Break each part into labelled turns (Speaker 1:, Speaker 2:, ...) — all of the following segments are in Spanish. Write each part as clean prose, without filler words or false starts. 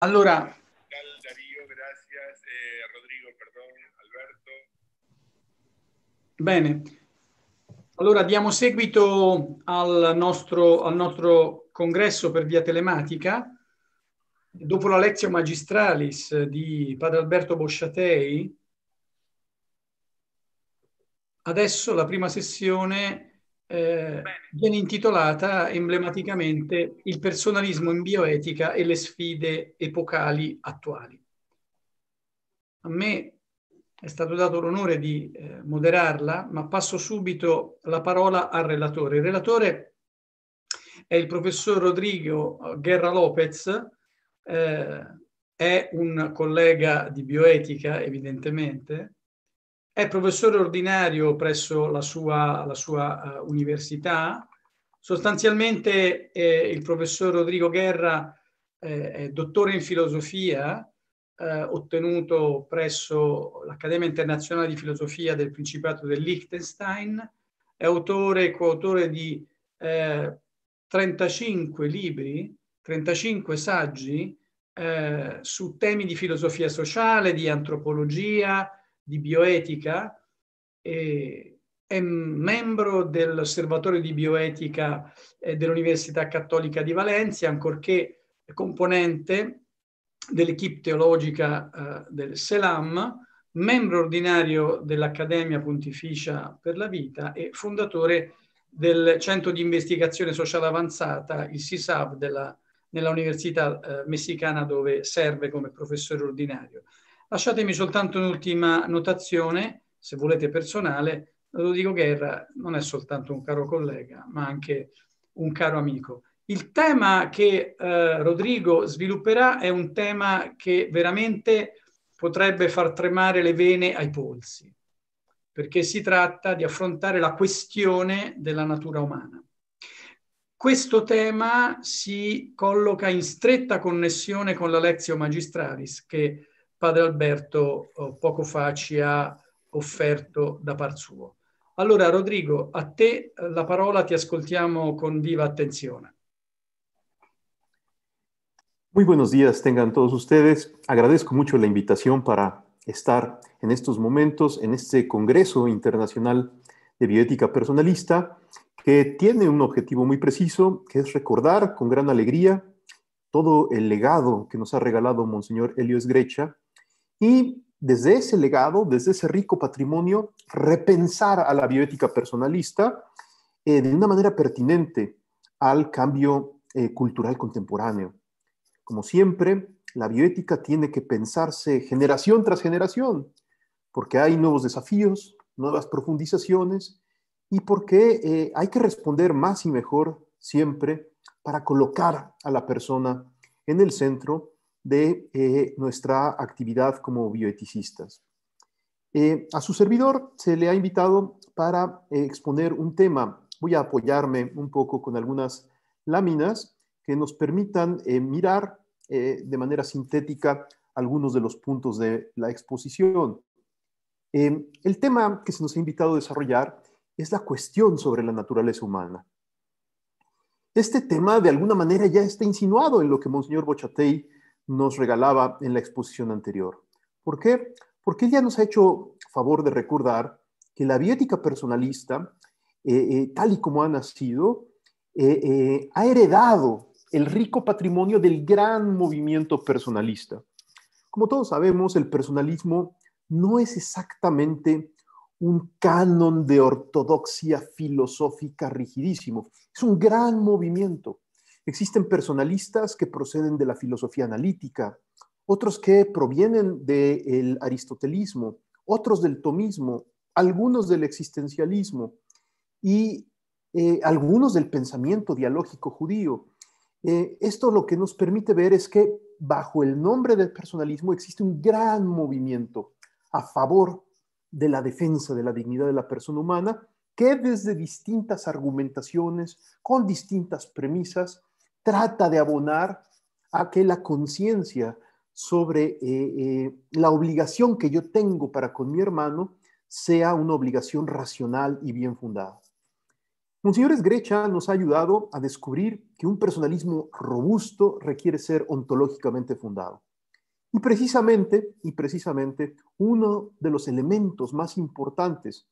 Speaker 1: Allora,
Speaker 2: Darío, gracias. Rodrigo, perdón, Alberto.
Speaker 1: bene. Allora diamo seguito al nostro congresso per via telematica. Dopo la Lectio Magistralis di Padre Alberto Bosciatei, adesso la prima sessione viene intitolata emblematicamente Il personalismo in bioetica e le sfide epocali attuali. A me è stato dato l'onore di moderarla, ma passo subito la parola al relatore. Il relatore è il professor Rodrigo Guerra Lopez, è un collega di bioetica, evidentemente, è professore ordinario presso la sua università. Sostanzialmente il professor Rodrigo Guerra è dottore in filosofia, ottenuto presso l'Accademia Internazionale di Filosofia del Principato del Liechtenstein, è autore e coautore di 35 libri, 35 saggi su temi di filosofia sociale, di antropologia, di bioetica. È membro dell'Osservatorio di Bioetica dell'Università Cattolica di Valencia, ancorché componente dell'equipe teologica del Selam, membro ordinario dell'Accademia Pontificia per la Vita e fondatore del Centro di Investigazione Sociale Avanzata, il CISAV, nella Università Messicana, dove serve come professore ordinario. Lasciatemi soltanto un'ultima notazione, se volete personale. Rodrigo Guerra non è soltanto un caro collega, ma anche un caro amico. Il tema che Rodrigo svilupperà è un tema che veramente potrebbe far tremare le vene ai polsi, perché si tratta di affrontare la questione della natura umana. Questo tema si colloca in stretta connessione con la Lectio Magistralis che Padre Alberto poco fa ci ha offerto da par suo. Allora, Rodrigo, a te la parola, ti ascoltiamo con viva attenzione.
Speaker 3: Muy buenos días tengan todos ustedes. Agradezco mucho la invitación para estar en estos momentos en este Congreso Internacional de Bioética Personalista, que tiene un objetivo muy preciso, que es recordar con gran alegría todo el legado que nos ha regalado Monseñor Elio Sgreccia y desde ese legado, desde ese rico patrimonio, repensar a la bioética personalista de una manera pertinente al cambio cultural contemporáneo. Como siempre, la bioética tiene que pensarse generación tras generación, porque hay nuevos desafíos, nuevas profundizaciones y porque hay que responder más y mejor siempre para colocar a la persona en el centro de nuestra actividad como bioeticistas. A su servidor se le ha invitado para exponer un tema. Voy a apoyarme un poco con algunas láminas que nos permitan mirar de manera sintética algunos de los puntos de la exposición. El tema que se nos ha invitado a desarrollar es la cuestión sobre la naturaleza humana. Este tema de alguna manera ya está insinuado en lo que Monseñor Bocciatei nos regalaba en la exposición anterior. ¿Por qué? Porque él ya nos ha hecho favor de recordar que la bioética personalista, tal y como ha nacido, ha heredado el rico patrimonio del gran movimiento personalista. Como todos sabemos, el personalismo no es exactamente un canon de ortodoxia filosófica rigidísimo. Es un gran movimiento. Existen personalistas que proceden de la filosofía analítica, otros que provienen del aristotelismo, otros del tomismo, algunos del existencialismo y algunos del pensamiento dialógico judío. Esto lo que nos permite ver es que bajo el nombre del personalismo existe un gran movimiento a favor de la defensa de la dignidad de la persona humana que desde distintas argumentaciones, con distintas premisas, trata de abonar a que la conciencia sobre la obligación que yo tengo para con mi hermano sea una obligación racional y bien fundada. Monseñor Esgrecha nos ha ayudado a descubrir que un personalismo robusto requiere ser ontológicamente fundado. Y precisamente, uno de los elementos más importantes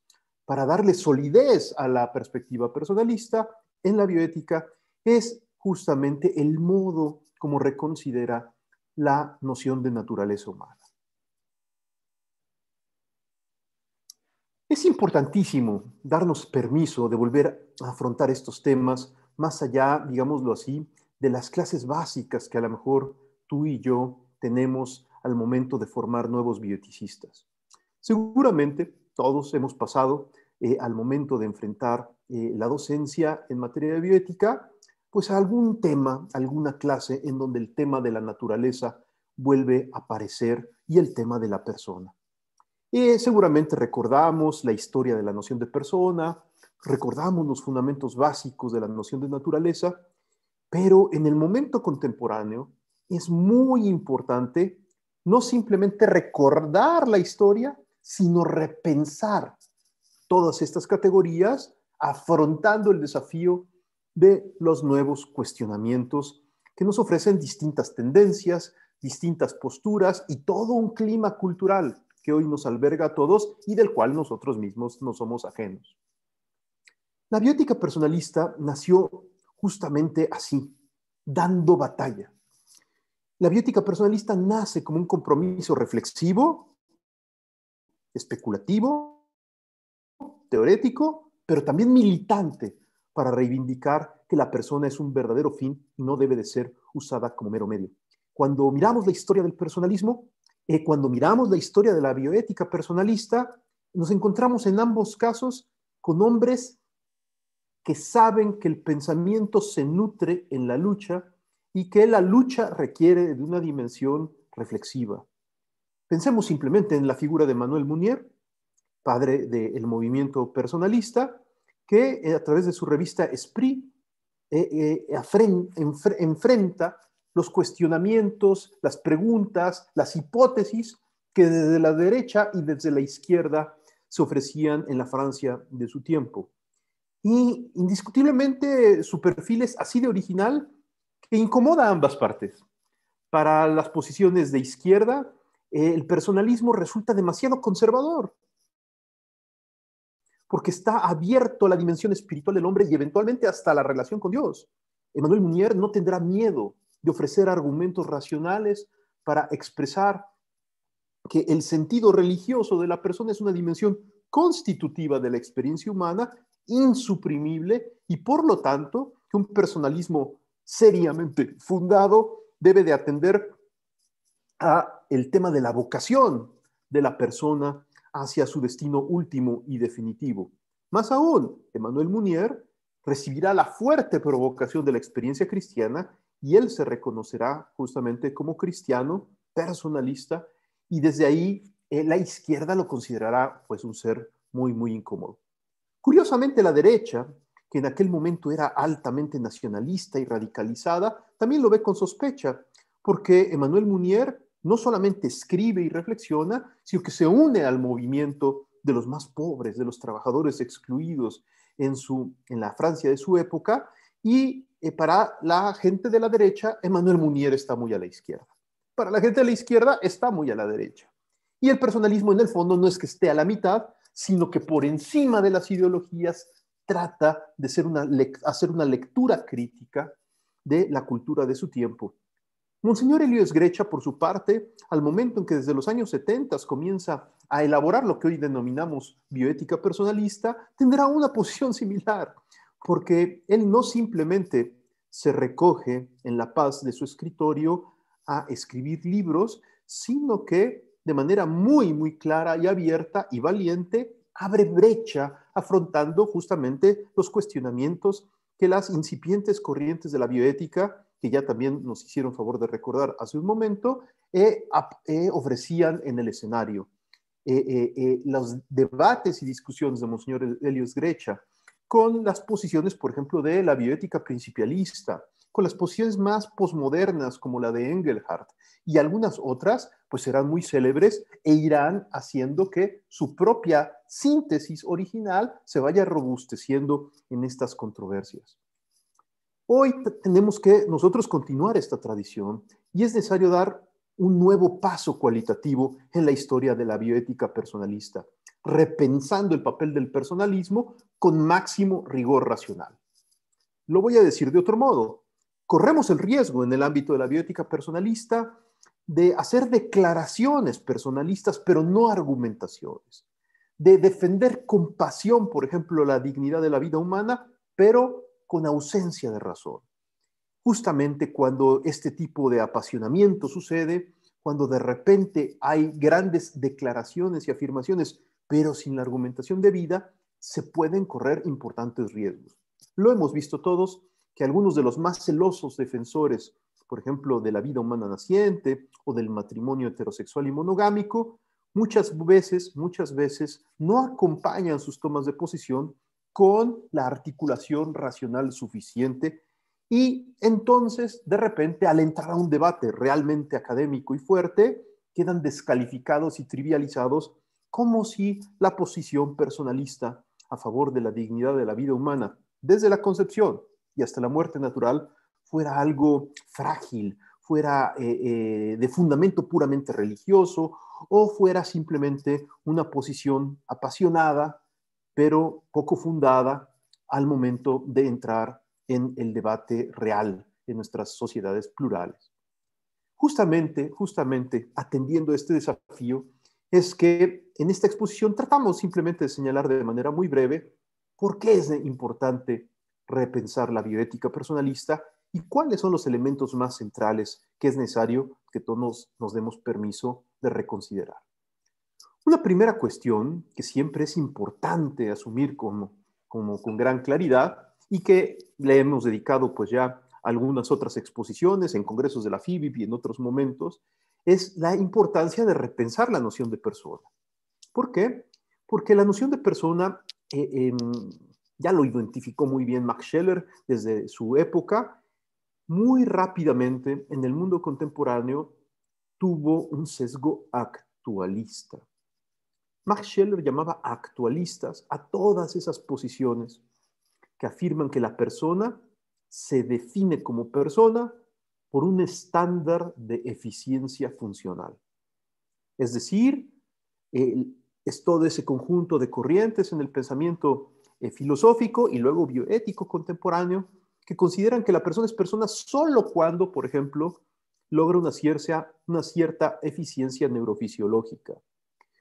Speaker 3: para darle solidez a la perspectiva personalista en la bioética es justamente el modo como reconsidera la noción de naturaleza humana. Es importantísimo darnos permiso de volver a afrontar estos temas más allá, digámoslo así, de las clases básicas que a lo mejor tú y yo tenemos al momento de formar nuevos bioeticistas. Seguramente todos hemos pasado al momento de enfrentar la docencia en materia de bioética, pues a algún tema, alguna clase en donde el tema de la naturaleza vuelve a aparecer y el tema de la persona. Seguramente recordamos la historia de la noción de persona, recordamos los fundamentos básicos de la noción de naturaleza, pero en el momento contemporáneo es muy importante no simplemente recordar la historia, sino repensar todas estas categorías, afrontando el desafío de los nuevos cuestionamientos que nos ofrecen distintas tendencias, distintas posturas y todo un clima cultural que hoy nos alberga a todos y del cual nosotros mismos no somos ajenos. La bioética personalista nació justamente así, dando batalla. La bioética personalista nace como un compromiso reflexivo, especulativo, teorético, pero también militante para reivindicar que la persona es un verdadero fin y no debe de ser usada como mero medio. Cuando miramos la historia del personalismo, cuando miramos la historia de la bioética personalista, nos encontramos en ambos casos con hombres que saben que el pensamiento se nutre en la lucha y que la lucha requiere de una dimensión reflexiva. Pensemos simplemente en la figura de Manuel Munier, padre del movimiento personalista, que a través de su revista Esprit enfrenta los cuestionamientos, las preguntas, las hipótesis que desde la derecha y desde la izquierda se ofrecían en la Francia de su tiempo. Y indiscutiblemente su perfil es así de original que incomoda a ambas partes. Para las posiciones de izquierda, el personalismo resulta demasiado conservador, porque está abierto a la dimensión espiritual del hombre y eventualmente hasta la relación con Dios. Emmanuel Munier no tendrá miedo de ofrecer argumentos racionales para expresar que el sentido religioso de la persona es una dimensión constitutiva de la experiencia humana, insuprimible, y por lo tanto que un personalismo seriamente fundado debe de atender a el tema de la vocación de la persona hacia su destino último y definitivo. Más aún, Emmanuel Munier recibirá la fuerte provocación de la experiencia cristiana y él se reconocerá justamente como cristiano, personalista, y desde ahí la izquierda lo considerará pues un ser muy, muy incómodo. Curiosamente, la derecha, que en aquel momento era altamente nacionalista y radicalizada, también lo ve con sospecha, porque Emmanuel Munier no solamente escribe y reflexiona, sino que se une al movimiento de los más pobres, de los trabajadores excluidos en la Francia de su época, y para la gente de la derecha, Emmanuel Munier está muy a la izquierda. Para la gente de la izquierda está muy a la derecha. Y el personalismo en el fondo no es que esté a la mitad, sino que por encima de las ideologías trata de hacer una lectura crítica de la cultura de su tiempo. Monseñor Elio Esgrecha, por su parte, al momento en que desde los años 70 comienza a elaborar lo que hoy denominamos bioética personalista, tendrá una posición similar, porque él no simplemente se recoge en la paz de su escritorio a escribir libros, sino que de manera muy, muy clara y abierta y valiente abre brecha afrontando justamente los cuestionamientos que las incipientes corrientes de la bioética, que ya también nos hicieron favor de recordar hace un momento, ofrecían en el escenario. Los debates y discusiones de Monseñor Elio Esgrecha con las posiciones, por ejemplo, de la bioética principialista con las posiciones más posmodernas como la de Engelhardt, y algunas otras pues serán muy célebres e irán haciendo que su propia síntesis original se vaya robusteciendo en estas controversias. Hoy tenemos que nosotros continuar esta tradición y es necesario dar un nuevo paso cualitativo en la historia de la bioética personalista, repensando el papel del personalismo con máximo rigor racional. Lo voy a decir de otro modo. Corremos el riesgo en el ámbito de la bioética personalista de hacer declaraciones personalistas, pero no argumentaciones, de defender con pasión, por ejemplo, la dignidad de la vida humana, pero con ausencia de razón. Justamente cuando este tipo de apasionamiento sucede, cuando de repente hay grandes declaraciones y afirmaciones, pero sin la argumentación debida, se pueden correr importantes riesgos. Lo hemos visto todos, que algunos de los más celosos defensores, por ejemplo, de la vida humana naciente o del matrimonio heterosexual y monogámico, muchas veces no acompañan sus tomas de posición con la articulación racional suficiente y entonces, de repente, al entrar a un debate realmente académico y fuerte, quedan descalificados y trivializados como si la posición personalista a favor de la dignidad de la vida humana, desde la concepción y hasta la muerte natural, fuera algo frágil, fuera de fundamento puramente religioso o fuera simplemente una posición apasionada, pero poco fundada al momento de entrar en el debate real de nuestras sociedades plurales. Justamente atendiendo este desafío, es que en esta exposición tratamos simplemente de señalar de manera muy breve por qué es importante repensar la bioética personalista y cuáles son los elementos más centrales que es necesario que todos nos demos permiso de reconsiderar. Una primera cuestión que siempre es importante asumir con gran claridad y que le hemos dedicado pues ya algunas otras exposiciones en congresos de la FIBIP y en otros momentos, es la importancia de repensar la noción de persona. ¿Por qué? Porque la noción de persona, ya lo identificó muy bien Max Scheler desde su época, muy rápidamente en el mundo contemporáneo tuvo un sesgo actualista. Max Scheler llamaba actualistas a todas esas posiciones que afirman que la persona se define como persona por un estándar de eficiencia funcional. Es decir, es todo ese conjunto de corrientes en el pensamiento filosófico y luego bioético contemporáneo que consideran que la persona es persona solo cuando, por ejemplo, logra una cierta eficiencia neurofisiológica,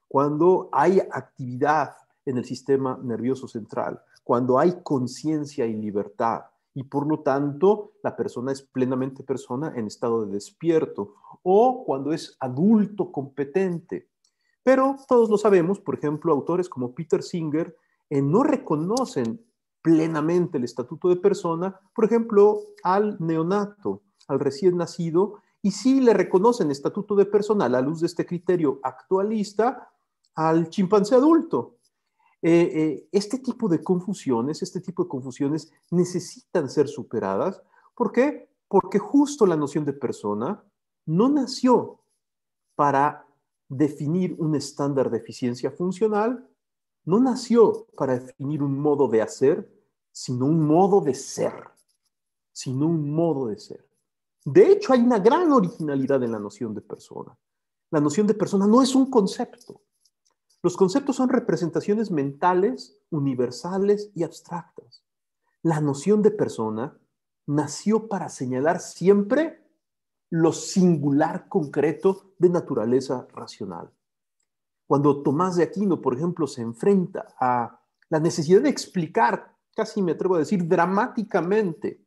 Speaker 3: cuando hay actividad en el sistema nervioso central, cuando hay conciencia y libertad, y por lo tanto la persona es plenamente persona en estado de despierto, o cuando es adulto competente. Pero todos lo sabemos, por ejemplo, autores como Peter Singer no reconocen plenamente el estatuto de persona, por ejemplo, al neonato, al recién nacido, y sí le reconocen estatuto de persona a la luz de este criterio actualista al chimpancé adulto. Este tipo de confusiones necesitan ser superadas. ¿Por qué? Porque justo la noción de persona no nació para definir un estándar de eficiencia funcional, no nació para definir un modo de hacer, sino un modo de ser. De hecho, hay una gran originalidad en la noción de persona. La noción de persona no es un concepto. Los conceptos son representaciones mentales, universales y abstractas. La noción de persona nació para señalar siempre lo singular concreto de naturaleza racional. Cuando Tomás de Aquino, por ejemplo, se enfrenta a la necesidad de explicar, casi me atrevo a decir dramáticamente,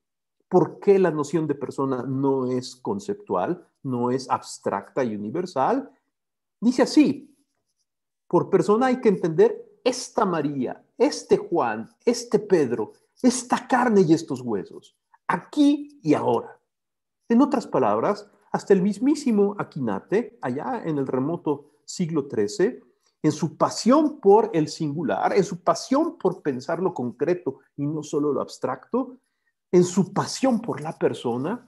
Speaker 3: por qué la noción de persona no es conceptual, no es abstracta y universal, dice así: por persona hay que entender esta María, este Juan, este Pedro, esta carne y estos huesos, aquí y ahora. En otras palabras, hasta el mismísimo Aquinate, allá en el remoto siglo XIII, en su pasión por el singular, en su pasión por pensar lo concreto y no solo lo abstracto, en su pasión por la persona,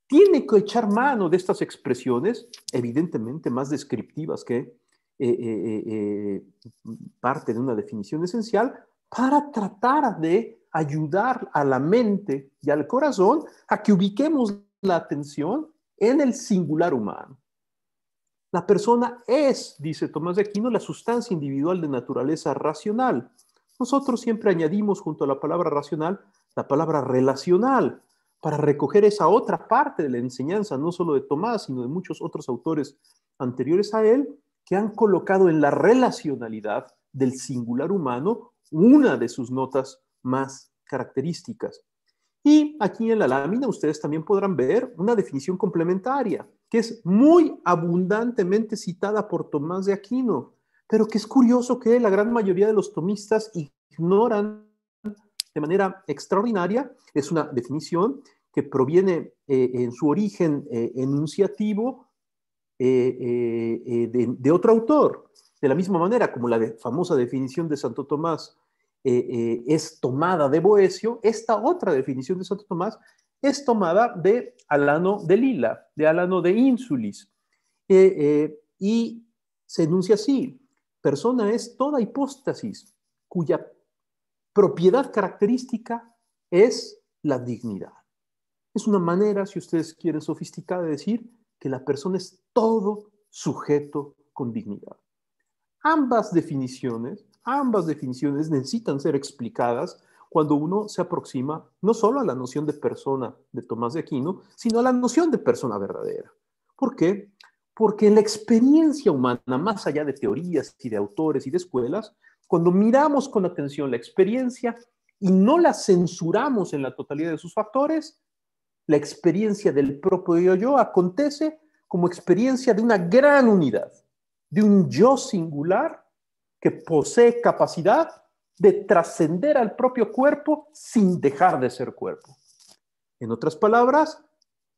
Speaker 3: tiene que echar mano de estas expresiones, evidentemente más descriptivas que parte de una definición esencial, para tratar de ayudar a la mente y al corazón a que ubiquemos la atención en el singular humano. La persona es, dice Tomás de Aquino, la sustancia individual de naturaleza racional. Nosotros siempre añadimos junto a la palabra racional la palabra relacional, para recoger esa otra parte de la enseñanza, no solo de Tomás, sino de muchos otros autores anteriores a él, que han colocado en la relacionalidad del singular humano una de sus notas más características. Y aquí en la lámina ustedes también podrán ver una definición complementaria, que es muy abundantemente citada por Tomás de Aquino, pero que es curioso que la gran mayoría de los tomistas ignoran de manera extraordinaria. Es una definición que proviene en su origen enunciativo de otro autor. De la misma manera como la famosa definición de Santo Tomás es tomada de Boecio, esta otra definición de Santo Tomás es tomada de Alano de Lila, de Alano de Insulis, y se enuncia así: persona es toda hipóstasis cuya propiedad característica es la dignidad. Es una manera, si ustedes quieren, sofisticada de decir que la persona es todo sujeto con dignidad. Ambas definiciones necesitan ser explicadas cuando uno se aproxima no solo a la noción de persona de Tomás de Aquino, sino a la noción de persona verdadera. ¿Por qué? Porque en la experiencia humana, más allá de teorías y de autores y de escuelas, cuando miramos con atención la experiencia y no la censuramos en la totalidad de sus factores, la experiencia del propio yo acontece como experiencia de una gran unidad, de un yo singular que posee capacidad de trascender al propio cuerpo sin dejar de ser cuerpo. En otras palabras,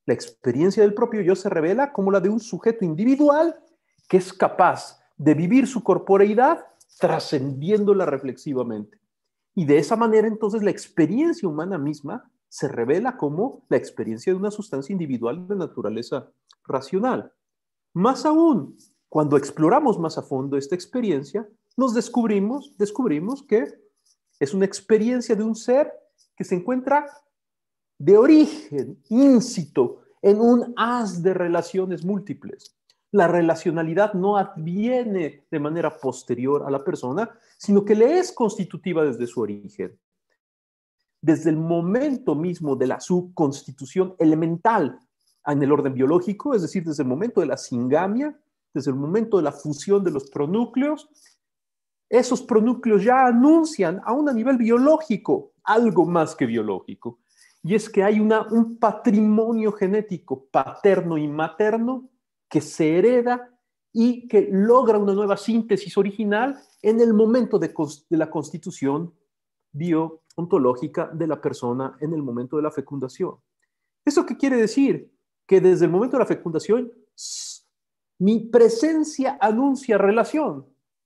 Speaker 3: la experiencia del propio yo se revela como la de un sujeto individual que es capaz de vivir su corporeidad trascendiéndola reflexivamente. Y de esa manera, entonces, la experiencia humana misma se revela como la experiencia de una sustancia individual de naturaleza racional. Más aún, cuando exploramos más a fondo esta experiencia, nos descubrimos que es una experiencia de un ser que se encuentra de origen íncito en un haz de relaciones múltiples. La relacionalidad no adviene de manera posterior a la persona, sino que le es constitutiva desde su origen. Desde el momento mismo de su constitución elemental en el orden biológico, es decir, desde el momento de la singamia, desde el momento de la fusión de los pronúcleos, esos pronúcleos ya anuncian a nivel biológico algo más que biológico. Y es que hay un patrimonio genético paterno y materno que se hereda y que logra una nueva síntesis original en el momento de la constitución bioontológica de la persona en el momento de la fecundación. ¿Eso qué quiere decir? Que desde el momento de la fecundación, mi presencia anuncia relación.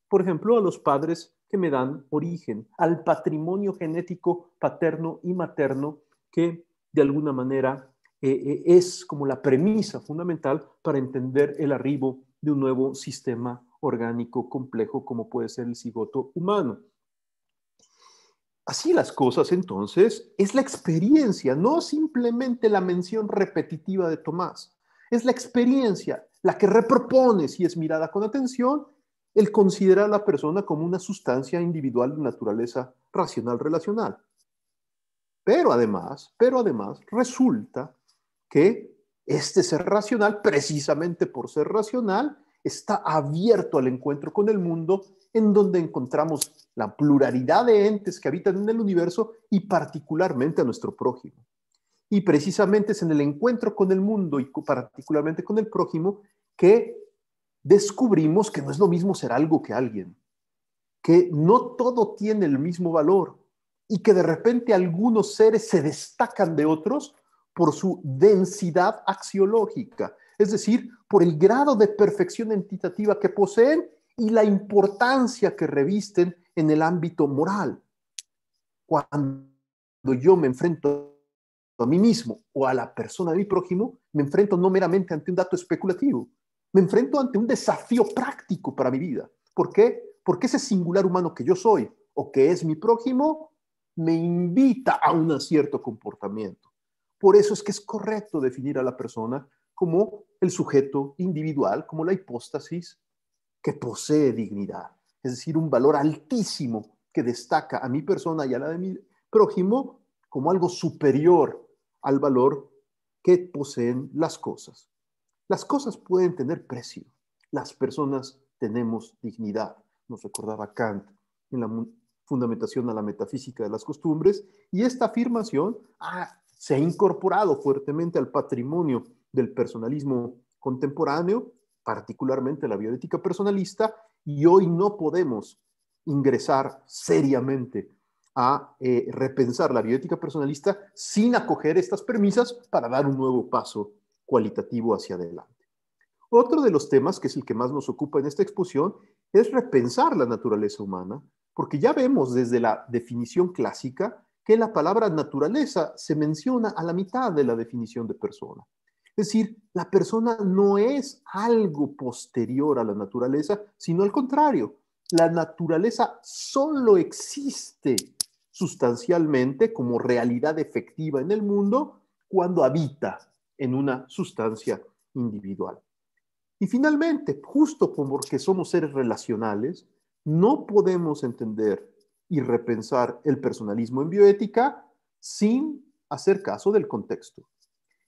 Speaker 3: Por ejemplo, a los padres que me dan origen, al patrimonio genético paterno y materno que de alguna manera es como la premisa fundamental para entender el arribo de un nuevo sistema orgánico complejo como puede ser el cigoto humano. Así las cosas, entonces, es la experiencia, no simplemente la mención repetitiva de Tomás. Es la experiencia la que repropone, si es mirada con atención, el considerar a la persona como una sustancia individual de naturaleza racional relacional. Pero además, resulta que este ser racional, precisamente por ser racional, está abierto al encuentro con el mundo, en donde encontramos la pluralidad de entes que habitan en el universo y particularmente a nuestro prójimo. Y precisamente es en el encuentro con el mundo y particularmente con el prójimo que descubrimos que no es lo mismo ser algo que alguien, que no todo tiene el mismo valor y que de repente algunos seres se destacan de otros por su densidad axiológica, es decir, por el grado de perfección entitativa que poseen y la importancia que revisten en el ámbito moral. Cuando yo me enfrento a mí mismo o a la persona de mi prójimo, me enfrento no meramente ante un dato especulativo, me enfrento ante un desafío práctico para mi vida. ¿Por qué? Porque ese singular humano que yo soy o que es mi prójimo me invita a un cierto comportamiento. Por eso es que es correcto definir a la persona como el sujeto individual, como la hipóstasis que posee dignidad, es decir, un valor altísimo que destaca a mi persona y a la de mi prójimo como algo superior al valor que poseen las cosas. Las cosas pueden tener precio, las personas tenemos dignidad, nos recordaba Kant en la fundamentación a la metafísica de las costumbres, y esta afirmación se ha incorporado fuertemente al patrimonio del personalismo contemporáneo, particularmente la bioética personalista, y hoy no podemos ingresar seriamente a repensar la bioética personalista sin acoger estas premisas para dar un nuevo paso cualitativo hacia adelante. Otro de los temas, que es el que más nos ocupa en esta exposición, es repensar la naturaleza humana, porque ya vemos desde la definición clásica que la palabra naturaleza se menciona a la mitad de la definición de persona. Es decir, la persona no es algo posterior a la naturaleza, sino al contrario. La naturaleza solo existe sustancialmente como realidad efectiva en el mundo cuando habita en una sustancia individual. Y finalmente, justo porque somos seres relacionales, no podemos entender y repensar el personalismo en bioética sin hacer caso del contexto.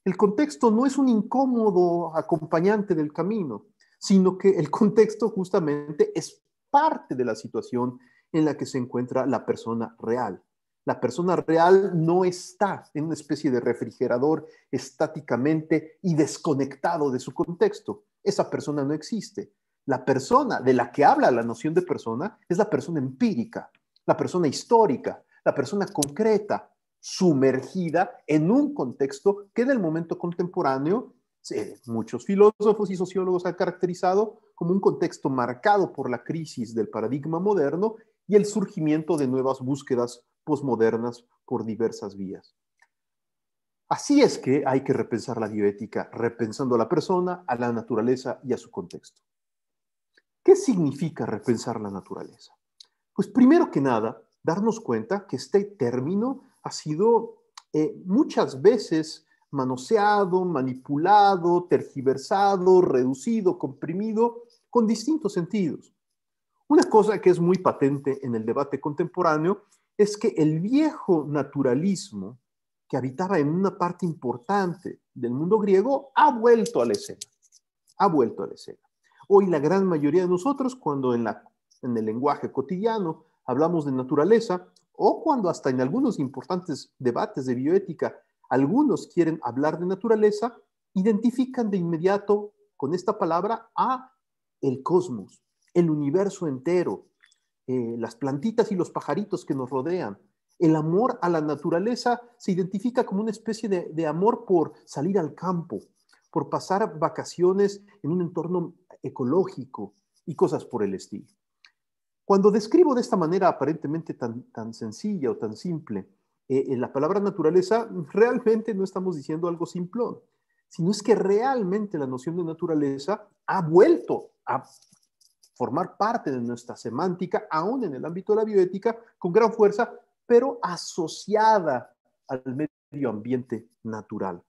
Speaker 3: El contexto no es un incómodo acompañante del camino, sino que el contexto justamente es parte de la situación en la que se encuentra la persona real. La persona real no está en una especie de refrigerador estáticamente y desconectado de su contexto. Esa persona no existe. La persona de la que habla la noción de persona es la persona empírica, la persona histórica, la persona concreta, sumergida en un contexto que en el momento contemporáneo muchos filósofos y sociólogos han caracterizado como un contexto marcado por la crisis del paradigma moderno y el surgimiento de nuevas búsquedas posmodernas por diversas vías. Así es que hay que repensar la bioética, repensando a la persona, a la naturaleza y a su contexto. ¿Qué significa repensar la naturaleza? Pues primero que nada, darnos cuenta que este término ha sido muchas veces manoseado, manipulado, tergiversado, reducido, comprimido, con distintos sentidos. Una cosa que es muy patente en el debate contemporáneo es que el viejo naturalismo que habitaba en una parte importante del mundo griego ha vuelto a la escena. Ha vuelto a la escena. Hoy la gran mayoría de nosotros, cuando en el lenguaje cotidiano hablamos de naturaleza, o cuando hasta en algunos importantes debates de bioética algunos quieren hablar de naturaleza, identifican de inmediato con esta palabra a el cosmos, el universo entero, las plantitas y los pajaritos que nos rodean. El amor a la naturaleza se identifica como una especie de amor por salir al campo, por pasar vacaciones en un entorno ecológico y cosas por el estilo. Cuando describo de esta manera aparentemente tan sencilla o tan simple la palabra naturaleza, realmente no estamos diciendo algo simplón, sino es que realmente la noción de naturaleza ha vuelto a formar parte de nuestra semántica, aún en el ámbito de la bioética, con gran fuerza, pero asociada al medio ambiente natural.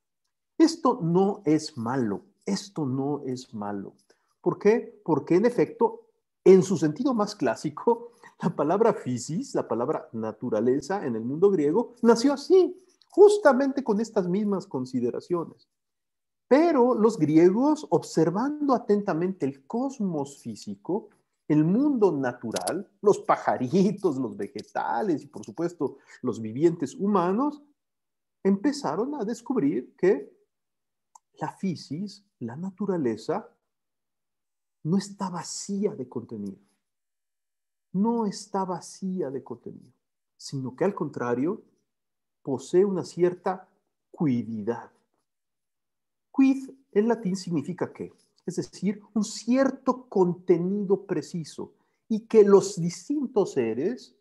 Speaker 3: Esto no es malo, esto no es malo. ¿Por qué? Porque en efecto, en su sentido más clásico, la palabra physis, la palabra naturaleza en el mundo griego, nació así, justamente con estas mismas consideraciones. Pero los griegos, observando atentamente el cosmos físico, el mundo natural, los pajaritos, los vegetales y por supuesto los vivientes humanos, empezaron a descubrir que la physis, la naturaleza, no está vacía de contenido. No está vacía de contenido, sino que al contrario, posee una cierta cuididad. Quid en latín significa qué, es decir, un cierto contenido preciso y que los distintos seres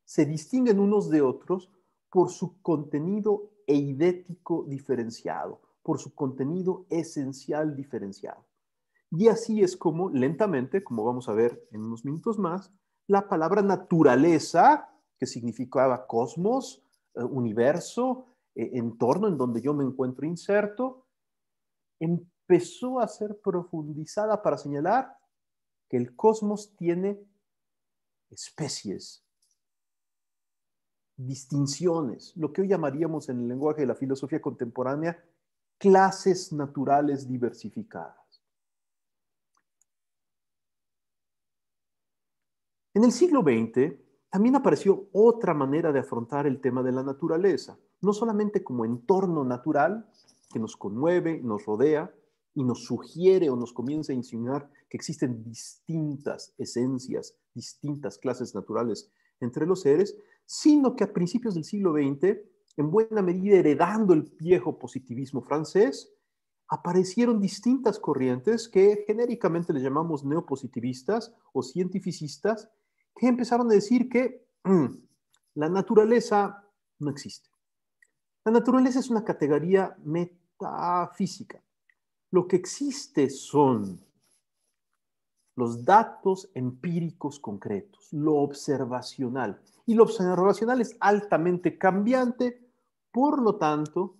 Speaker 3: se distinguen unos de otros por su contenido eidético diferenciado, por su contenido esencial diferenciado. Y así es como lentamente, como vamos a ver en unos minutos más, la palabra naturaleza, que significaba cosmos, universo, entorno en donde yo me encuentro inserto, empezó a ser profundizada para señalar que el cosmos tiene especies, distinciones, lo que hoy llamaríamos en el lenguaje de la filosofía contemporánea clases naturales diversificadas. En el siglo XX también apareció otra manera de afrontar el tema de la naturaleza, no solamente como entorno natural que nos conmueve, nos rodea y nos sugiere o nos comienza a insinuar que existen distintas esencias, distintas clases naturales entre los seres, sino que a principios del siglo XX, en buena medida heredando el viejo positivismo francés, aparecieron distintas corrientes que genéricamente les llamamos neopositivistas o cientificistas, que empezaron a decir que la naturaleza no existe. La naturaleza es una categoría metafísica. Lo que existe son los datos empíricos concretos, lo observacional. Y lo observacional es altamente cambiante, por lo tanto,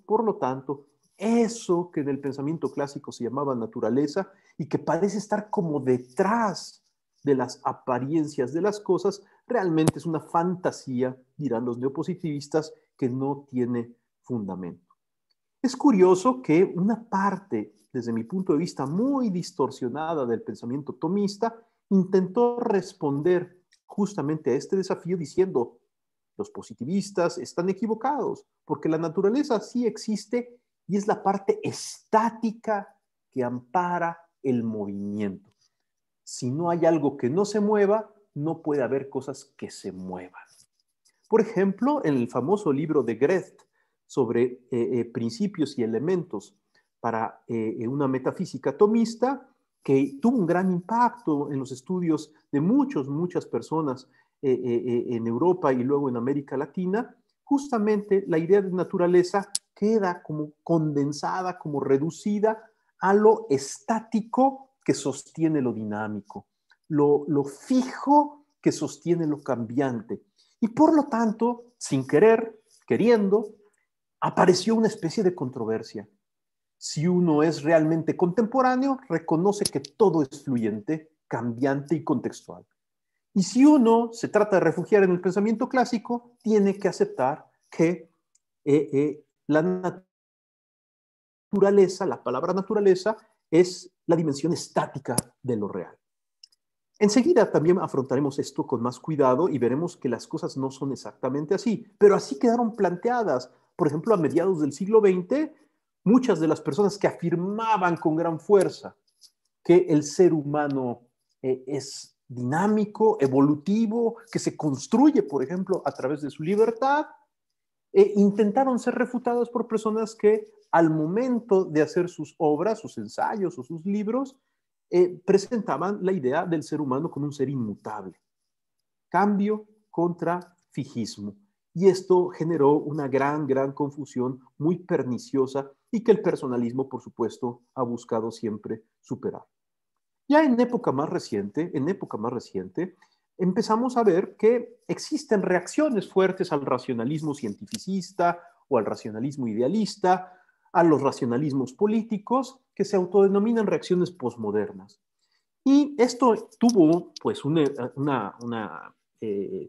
Speaker 3: eso que en el pensamiento clásico se llamaba naturaleza y que parece estar como detrás de las apariencias de las cosas, realmente es una fantasía, dirán los neopositivistas, que no tiene fundamento. Es curioso que una parte, desde mi punto de vista, muy distorsionada del pensamiento tomista, intentó responder justamente a este desafío diciendo, los positivistas están equivocados, porque la naturaleza sí existe y es la parte estática que ampara el movimiento. Si no hay algo que no se mueva, no puede haber cosas que se muevan. Por ejemplo, en el famoso libro de Greth sobre principios y elementos para una metafísica tomista, que tuvo un gran impacto en los estudios de muchas personas en Europa y luego en América Latina, justamente la idea de naturaleza queda como condensada, como reducida a lo estático que sostiene lo dinámico, lo fijo que sostiene lo cambiante. Y por lo tanto, sin querer, queriendo, apareció una especie de controversia. Si uno es realmente contemporáneo, reconoce que todo es fluyente, cambiante y contextual. Y si uno se trata de refugiar en el pensamiento clásico, tiene que aceptar que la naturaleza, la palabra naturaleza, es la dimensión estática de lo real. Enseguida también afrontaremos esto con más cuidado y veremos que las cosas no son exactamente así, pero así quedaron planteadas. Por ejemplo, a mediados del siglo XX, muchas de las personas que afirmaban con gran fuerza que el ser humano es dinámico, evolutivo, que se construye, por ejemplo, a través de su libertad, intentaron ser refutadas por personas que al momento de hacer sus obras, sus ensayos o sus libros, presentaban la idea del ser humano como un ser inmutable. Cambio contra fijismo. Y esto generó una gran confusión muy perniciosa y que el personalismo, por supuesto, ha buscado siempre superar. Ya en época más reciente, empezamos a ver que existen reacciones fuertes al racionalismo cientificista o al racionalismo idealista, a los racionalismos políticos que se autodenominan reacciones posmodernas. Y esto tuvo pues una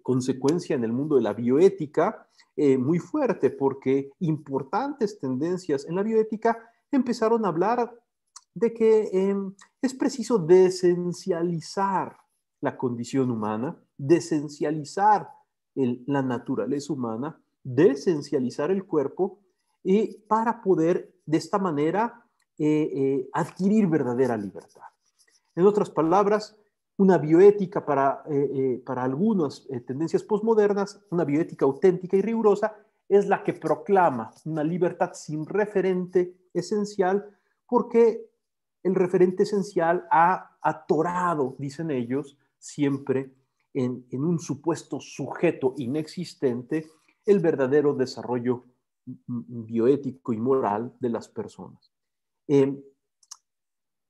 Speaker 3: consecuencia en el mundo de la bioética muy fuerte, porque importantes tendencias en la bioética empezaron a hablar de que es preciso desesencializar la condición humana, desesencializar la naturaleza humana, desesencializar el cuerpo, para poder de esta manera adquirir verdadera libertad. En otras palabras, una bioética para algunas tendencias posmodernas, una bioética auténtica y rigurosa, es la que proclama una libertad sin referente esencial, porque el referente esencial ha atorado, dicen ellos, siempre en un supuesto sujeto inexistente, el verdadero desarrollo bioético y moral de las personas.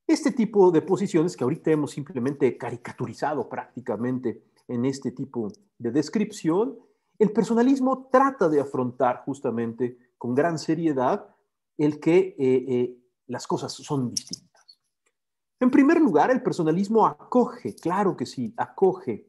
Speaker 3: Este tipo de posiciones que ahorita hemos simplemente caricaturizado prácticamente en este tipo de descripción, el personalismo trata de afrontar justamente con gran seriedad el que las cosas son distintas. En primer lugar, el personalismo acoge, claro que sí, acoge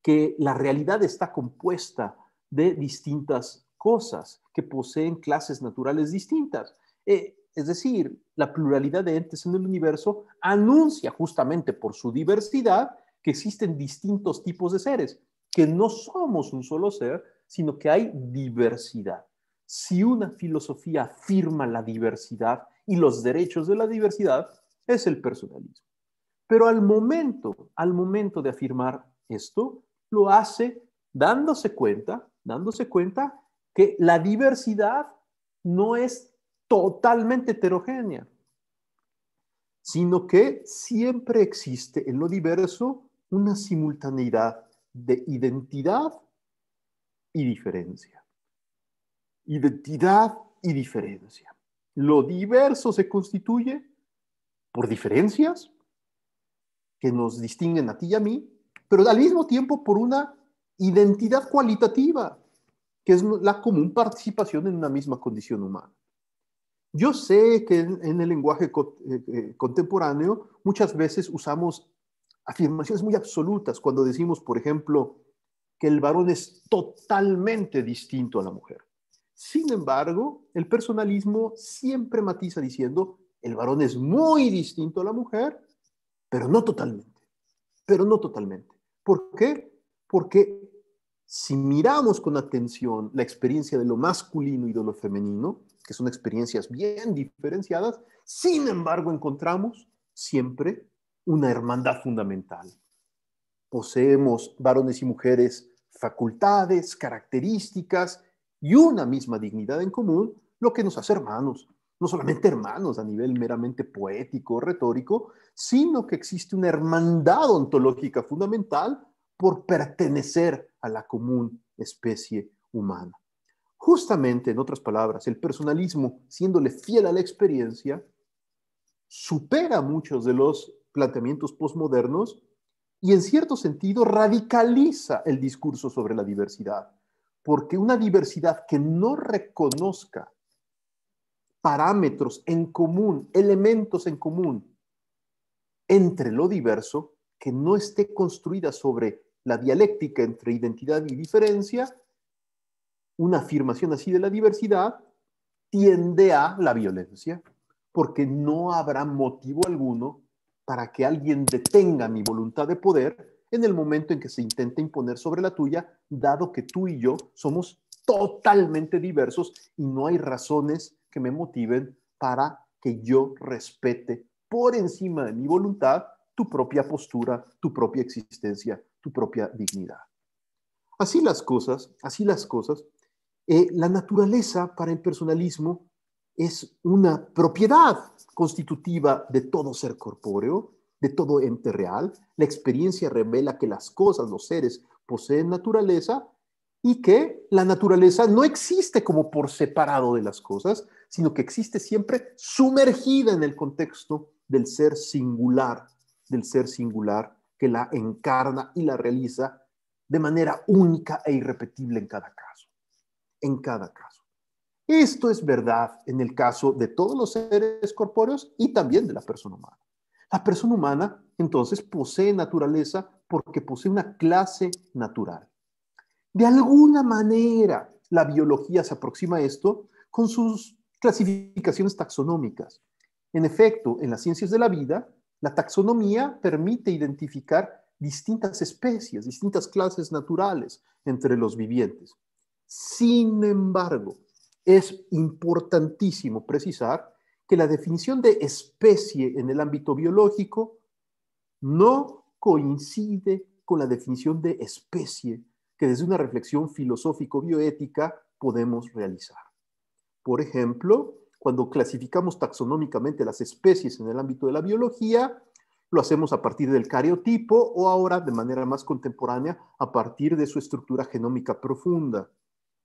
Speaker 3: que la realidad está compuesta de distintas cosas que poseen clases naturales distintas. Es decir, la pluralidad de entes en el universo anuncia justamente por su diversidad que existen distintos tipos de seres, que no somos un solo ser, sino que hay diversidad. Si una filosofía afirma la diversidad y los derechos de la diversidad, es el personalismo. Pero al momento de afirmar esto, lo hace dándose cuenta que la diversidad no es totalmente heterogénea, sino que siempre existe en lo diverso una simultaneidad de identidad y diferencia. Identidad y diferencia. Lo diverso se constituye por diferencias que nos distinguen a ti y a mí, pero al mismo tiempo por una identidad cualitativa, que es la común participación en una misma condición humana. Yo sé que en el lenguaje contemporáneo muchas veces usamos afirmaciones muy absolutas cuando decimos, por ejemplo, que el varón es totalmente distinto a la mujer. Sin embargo, el personalismo siempre matiza diciendo, el varón es muy distinto a la mujer, pero no totalmente. ¿Por qué? Porque si miramos con atención la experiencia de lo masculino y de lo femenino, que son experiencias bien diferenciadas, sin embargo encontramos siempre una hermandad fundamental. Poseemos varones y mujeres facultades, características y una misma dignidad en común, lo que nos hace hermanos. No solamente hermanos a nivel meramente poético, retórico, sino que existe una hermandad ontológica fundamental por pertenecer a la común especie humana. Justamente, en otras palabras, el personalismo, siéndole fiel a la experiencia, supera muchos de los planteamientos postmodernos y en cierto sentido radicaliza el discurso sobre la diversidad, porque una diversidad que no reconozca parámetros en común, elementos en común entre lo diverso, que no esté construida sobre la dialéctica entre identidad y diferencia, una afirmación así de la diversidad tiende a la violencia, porque no habrá motivo alguno para que alguien detenga mi voluntad de poder en el momento en que se intente imponer sobre la tuya, dado que tú y yo somos totalmente diversos y no hay razones que me motiven para que yo respete por encima de mi voluntad tu propia postura, tu propia existencia, tu propia dignidad. Así las cosas, la naturaleza para el personalismo es una propiedad constitutiva de todo ser corpóreo, de todo ente real. La experiencia revela que las cosas, los seres, poseen naturaleza y que la naturaleza no existe como por separado de las cosas, sino que existe siempre sumergida en el contexto del ser singular que la encarna y la realiza de manera única e irrepetible en cada caso. En cada caso. Esto es verdad en el caso de todos los seres corpóreos y también de la persona humana. La persona humana, entonces, posee naturaleza porque posee una clase natural. De alguna manera, la biología se aproxima a esto con sus clasificaciones taxonómicas. En efecto, en las ciencias de la vida, la taxonomía permite identificar distintas especies, distintas clases naturales entre los vivientes. Sin embargo, es importantísimo precisar que la definición de especie en el ámbito biológico no coincide con la definición de especie que desde una reflexión filosófico-bioética podemos realizar. Por ejemplo, cuando clasificamos taxonómicamente las especies en el ámbito de la biología, lo hacemos a partir del cariotipo o ahora de manera más contemporánea a partir de su estructura genómica profunda.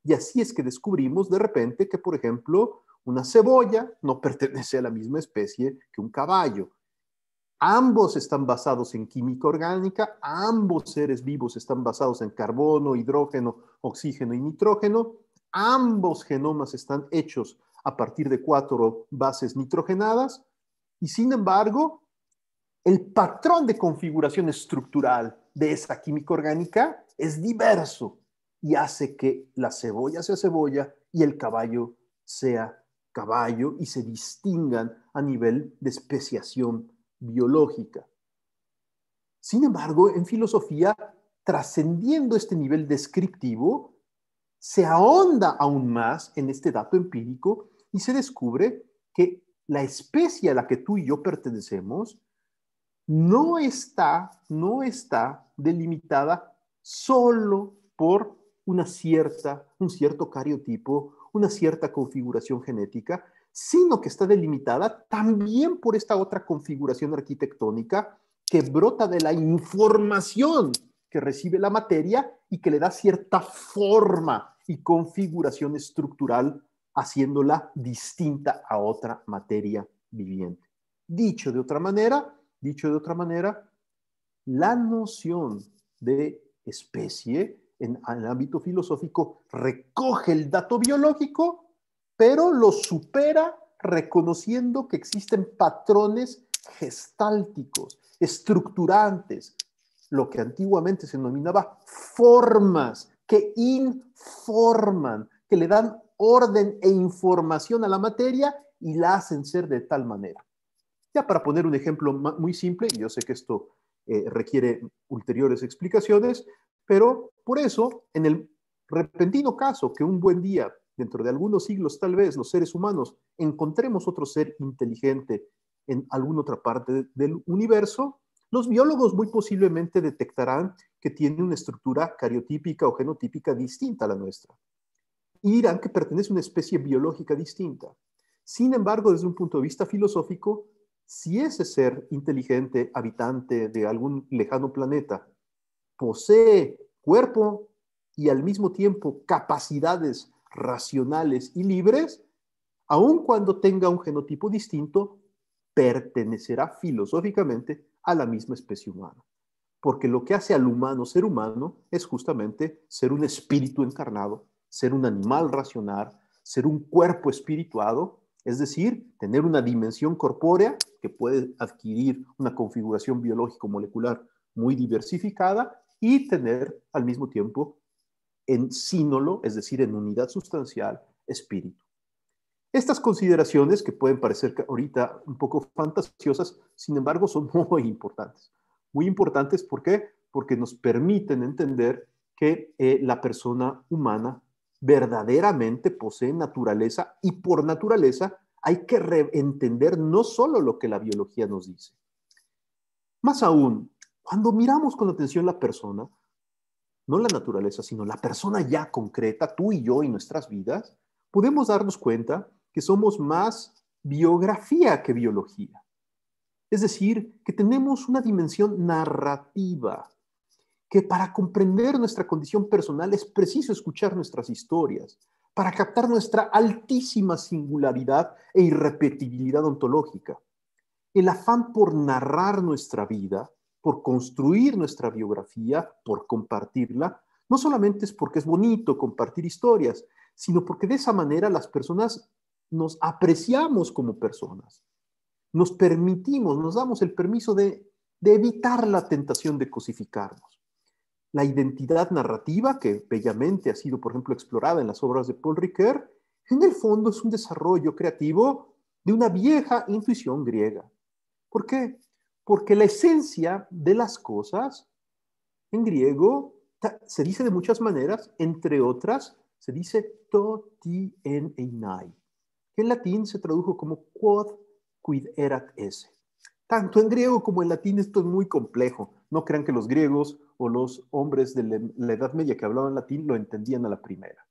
Speaker 3: Y así es que descubrimos de repente que, por ejemplo, una cebolla no pertenece a la misma especie que un caballo. Ambos están basados en química orgánica, ambos seres vivos están basados en carbono, hidrógeno, oxígeno y nitrógeno, ambos genomas están hechos a partir de 4 bases nitrogenadas y sin embargo, el patrón de configuración estructural de esa química orgánica es diverso y hace que la cebolla sea cebolla y el caballo sea caballo y se distingan a nivel de especiación biológica. Sin embargo, en filosofía, trascendiendo este nivel descriptivo, se ahonda aún más en este dato empírico y se descubre que la especie a la que tú y yo pertenecemos no está delimitada solo por un cierto cariotipo, una cierta configuración genética, sino que está delimitada también por esta otra configuración arquitectónica que brota de la información que recibe la materia y que le da cierta forma y configuración estructural, haciéndola distinta a otra materia viviente. Dicho de otra manera, la noción de especie en el ámbito filosófico recoge el dato biológico, pero lo supera reconociendo que existen patrones gestálticos, estructurantes, lo que antiguamente se denominaba formas que informan, que le dan orden e información a la materia y la hacen ser de tal manera. Ya para poner un ejemplo muy simple, y yo sé que esto requiere ulteriores explicaciones, pero por eso, en el repentino caso que un buen día, dentro de algunos siglos tal vez, los seres humanos encontremos otro ser inteligente en alguna otra parte del universo, los biólogos muy posiblemente detectarán que tiene una estructura cariotípica o genotípica distinta a la nuestra y dirán que pertenece a una especie biológica distinta. Sin embargo, desde un punto de vista filosófico, si ese ser inteligente, habitante de algún lejano planeta, posee cuerpo y al mismo tiempo capacidades racionales y libres, aun cuando tenga un genotipo distinto, pertenecerá filosóficamente a la misma especie humana. Porque lo que hace al humano ser humano es justamente ser un espíritu encarnado, ser un animal racional, ser un cuerpo espirituado, es decir, tener una dimensión corpórea que puede adquirir una configuración biológico-molecular muy diversificada y tener al mismo tiempo en sínolo, es decir, en unidad sustancial, espíritu. Estas consideraciones, que pueden parecer ahorita un poco fantasiosas, sin embargo, son muy importantes. Muy importantes, ¿por qué? Porque nos permiten entender que la persona humana verdaderamente posee naturaleza y por naturaleza hay que entender no solo lo que la biología nos dice. Más aún, cuando miramos con atención la persona, no la naturaleza, sino la persona ya concreta, tú y yo y nuestras vidas, podemos darnos cuenta que somos más biografía que biología. Es decir, que tenemos una dimensión narrativa, que para comprender nuestra condición personal es preciso escuchar nuestras historias, para captar nuestra altísima singularidad e irrepetibilidad ontológica. El afán por narrar nuestra vida, por construir nuestra biografía, por compartirla, no solamente es porque es bonito compartir historias, sino porque de esa manera las personas nos apreciamos como personas. Nos permitimos, nos damos el permiso de evitar la tentación de cosificarnos. La identidad narrativa, que bellamente ha sido, por ejemplo, explorada en las obras de Paul Ricoeur, en el fondo es un desarrollo creativo de una vieja intuición griega. ¿Por qué? Porque la esencia de las cosas en griego se dice de muchas maneras, entre otras, se dice to ti en einai, que en latín se tradujo como quod quid erat esse. Tanto en griego como en latín esto es muy complejo. No crean que los griegos o los hombres de la Edad Media que hablaban latín lo entendían a la primera.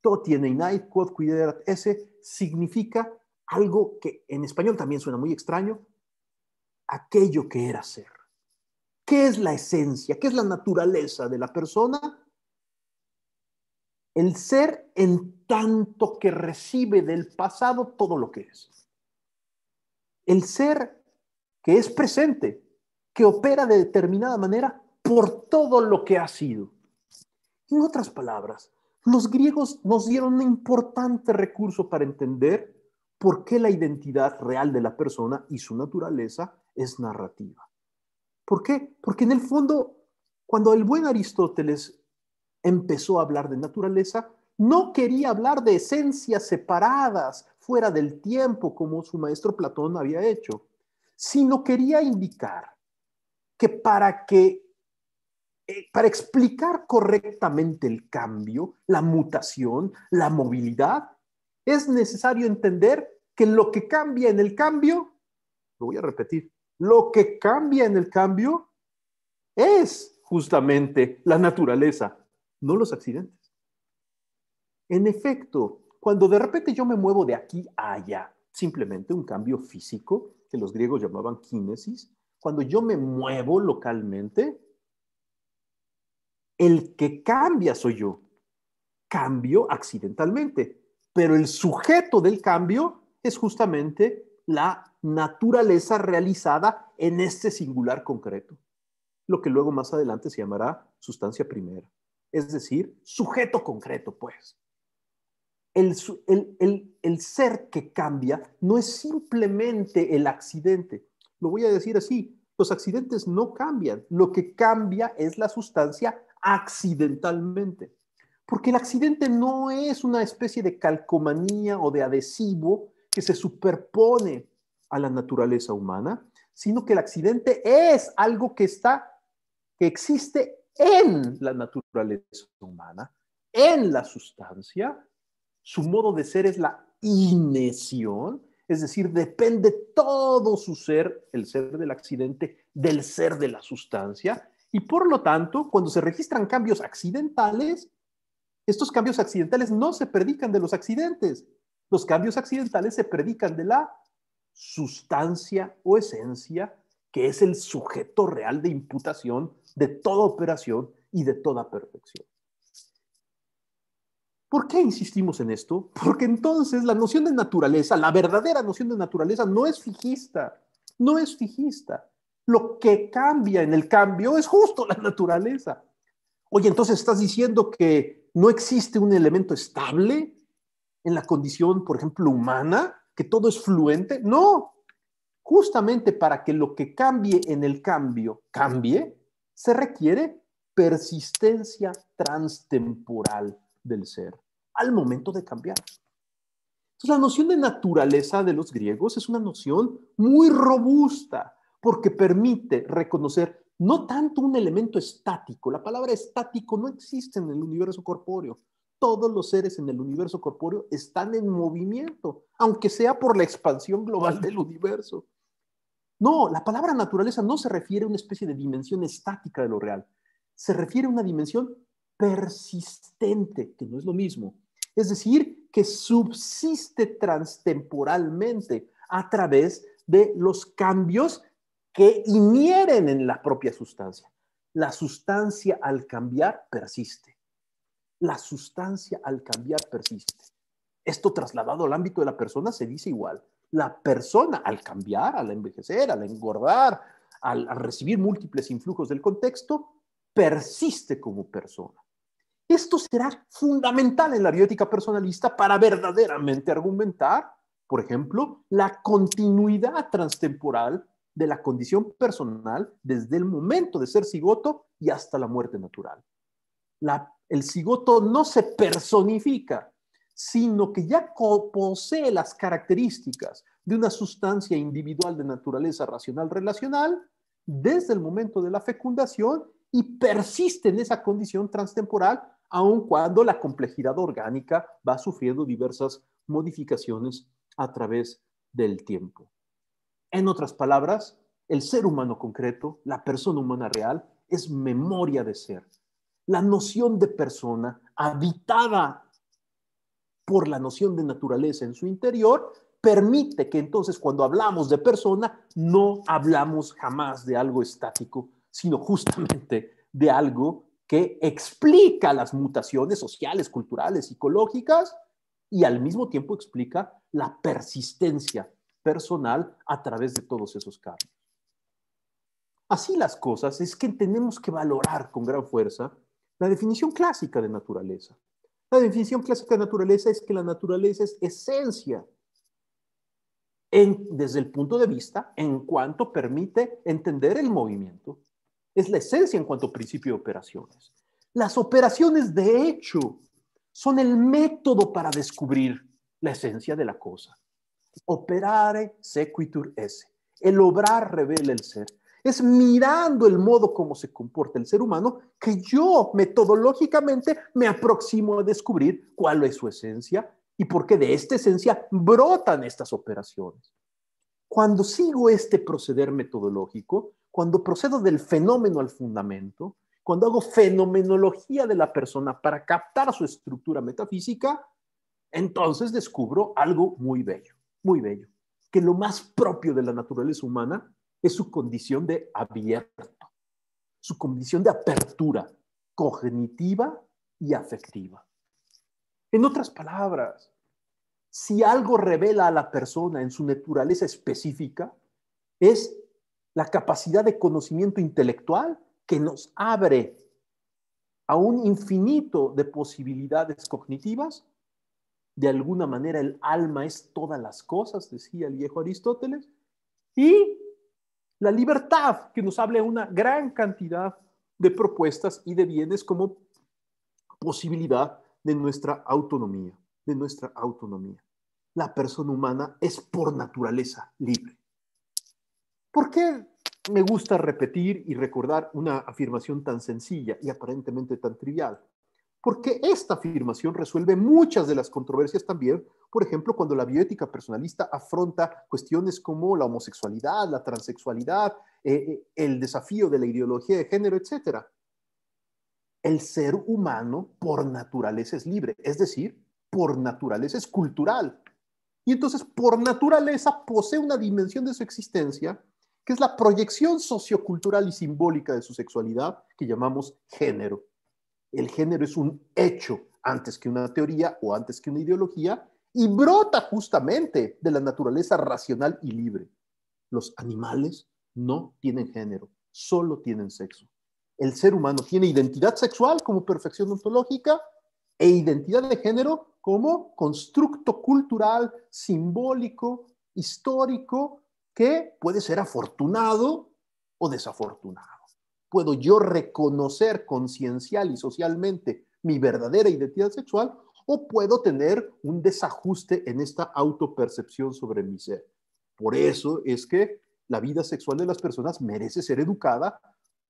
Speaker 3: To ti en einai, quod quid erat esse significa algo que en español también suena muy extraño, aquello que era ser. ¿Qué es la esencia? ¿Qué es la naturaleza de la persona? El ser en tanto que recibe del pasado todo lo que es. El ser que es presente, que opera de determinada manera por todo lo que ha sido. En otras palabras, los griegos nos dieron un importante recurso para entender por qué la identidad real de la persona y su naturaleza es narrativa. ¿Por qué? Porque en el fondo, cuando el buen Aristóteles empezó a hablar de naturaleza, no quería hablar de esencias separadas fuera del tiempo como su maestro Platón había hecho, sino quería indicar que para explicar correctamente el cambio, la mutación, la movilidad, es necesario entender que lo que cambia en el cambio, lo voy a repetir, lo que cambia en el cambio es justamente la naturaleza, no los accidentes. En efecto, cuando de repente yo me muevo de aquí a allá, simplemente un cambio físico, que los griegos llamaban kínesis, cuando yo me muevo localmente, el que cambia soy yo. Cambio accidentalmente, pero el sujeto del cambio es justamente la naturaleza realizada en este singular concreto, lo que luego más adelante se llamará sustancia primera, es decir, sujeto concreto, pues. El ser que cambia no es simplemente el accidente. Lo voy a decir así, los accidentes no cambian, lo que cambia es la sustancia accidentalmente. Porque el accidente no es una especie de calcomanía o de adhesivo que se superpone a la naturaleza humana, sino que el accidente es algo que existe en la naturaleza humana, en la sustancia. Su modo de ser es la inesión, es decir, depende todo su ser, el ser del accidente, del ser de la sustancia, y por lo tanto, cuando se registran cambios accidentales, estos cambios accidentales no se predican de los accidentes. Los cambios accidentales se predican de la sustancia o esencia, que es el sujeto real de imputación de toda operación y de toda perfección. ¿Por qué insistimos en esto? Porque entonces la noción de naturaleza, la verdadera noción de naturaleza, no es fijista. No es fijista. Lo que cambia en el cambio es justo la naturaleza. Oye, entonces estás diciendo que no existe un elemento estable en la condición, por ejemplo, humana, que todo es fluente. No, justamente para que lo que cambie en el cambio cambie, se requiere persistencia transtemporal del ser al momento de cambiar. Entonces, la noción de naturaleza de los griegos es una noción muy robusta porque permite reconocer no tanto un elemento estático. La palabra estático no existe en el universo corpóreo. Todos los seres en el universo corpóreo están en movimiento, aunque sea por la expansión global del universo. No, la palabra naturaleza no se refiere a una especie de dimensión estática de lo real. Se refiere a una dimensión persistente, que no es lo mismo. Es decir, que subsiste transtemporalmente a través de los cambios que inhieren en la propia sustancia. La sustancia al cambiar persiste. La sustancia al cambiar persiste. Esto trasladado al ámbito de la persona se dice igual. La persona al cambiar, al envejecer, al engordar, al recibir múltiples influjos del contexto, persiste como persona. Esto será fundamental en la bioética personalista para verdaderamente argumentar, por ejemplo, la continuidad transtemporal de la condición personal desde el momento de ser cigoto y hasta la muerte natural. El cigoto no se personifica, sino que ya posee las características de una sustancia individual de naturaleza racional relacional desde el momento de la fecundación y persiste en esa condición transtemporal aun cuando la complejidad orgánica va sufriendo diversas modificaciones a través del tiempo. En otras palabras, el ser humano concreto, la persona humana real, es memoria de ser. La noción de persona, habitada por la noción de naturaleza en su interior, permite que entonces cuando hablamos de persona, no hablamos jamás de algo estático, sino justamente de algo que explica las mutaciones sociales, culturales, psicológicas y al mismo tiempo explica la persistencia personal a través de todos esos cambios. Así las cosas, es que tenemos que valorar con gran fuerza la definición clásica de naturaleza. La definición clásica de naturaleza es que la naturaleza es esencia desde el punto de vista en cuanto permite entender el movimiento. Es la esencia en cuanto a principio de operaciones. Las operaciones, de hecho, son el método para descubrir la esencia de la cosa. Operare sequitur esse. El obrar revela el ser. Es mirando el modo como se comporta el ser humano que yo metodológicamente me aproximo a descubrir cuál es su esencia y por qué de esta esencia brotan estas operaciones. Cuando sigo este proceder metodológico, cuando procedo del fenómeno al fundamento, cuando hago fenomenología de la persona para captar su estructura metafísica, entonces descubro algo muy bello, que lo más propio de la naturaleza humana es su condición de abierto, su condición de apertura cognitiva y afectiva. En otras palabras, si algo revela a la persona en su naturaleza específica, es la capacidad de conocimiento intelectual que nos abre a un infinito de posibilidades cognitivas. De alguna manera el alma es todas las cosas, decía el viejo Aristóteles, y la libertad que nos abre una gran cantidad de propuestas y de bienes como posibilidad de nuestra autonomía, La persona humana es por naturaleza libre. ¿Por qué me gusta repetir y recordar una afirmación tan sencilla y aparentemente tan trivial? Porque esta afirmación resuelve muchas de las controversias también, por ejemplo, cuando la bioética personalista afronta cuestiones como la homosexualidad, la transexualidad, el desafío de la ideología de género, etc. El ser humano por naturaleza es libre, es decir, por naturaleza es cultural. Y entonces, por naturaleza, posee una dimensión de su existencia que es la proyección sociocultural y simbólica de su sexualidad, que llamamos género. El género es un hecho antes que una teoría o antes que una ideología y brota justamente de la naturaleza racional y libre. Los animales no tienen género, solo tienen sexo. El ser humano tiene identidad sexual como perfección ontológica e identidad de género como constructo cultural, simbólico, histórico, que puede ser afortunado o desafortunado. Puedo yo reconocer conciencial y socialmente mi verdadera identidad sexual o puedo tener un desajuste en esta autopercepción sobre mi ser. Por eso es que la vida sexual de las personas merece ser educada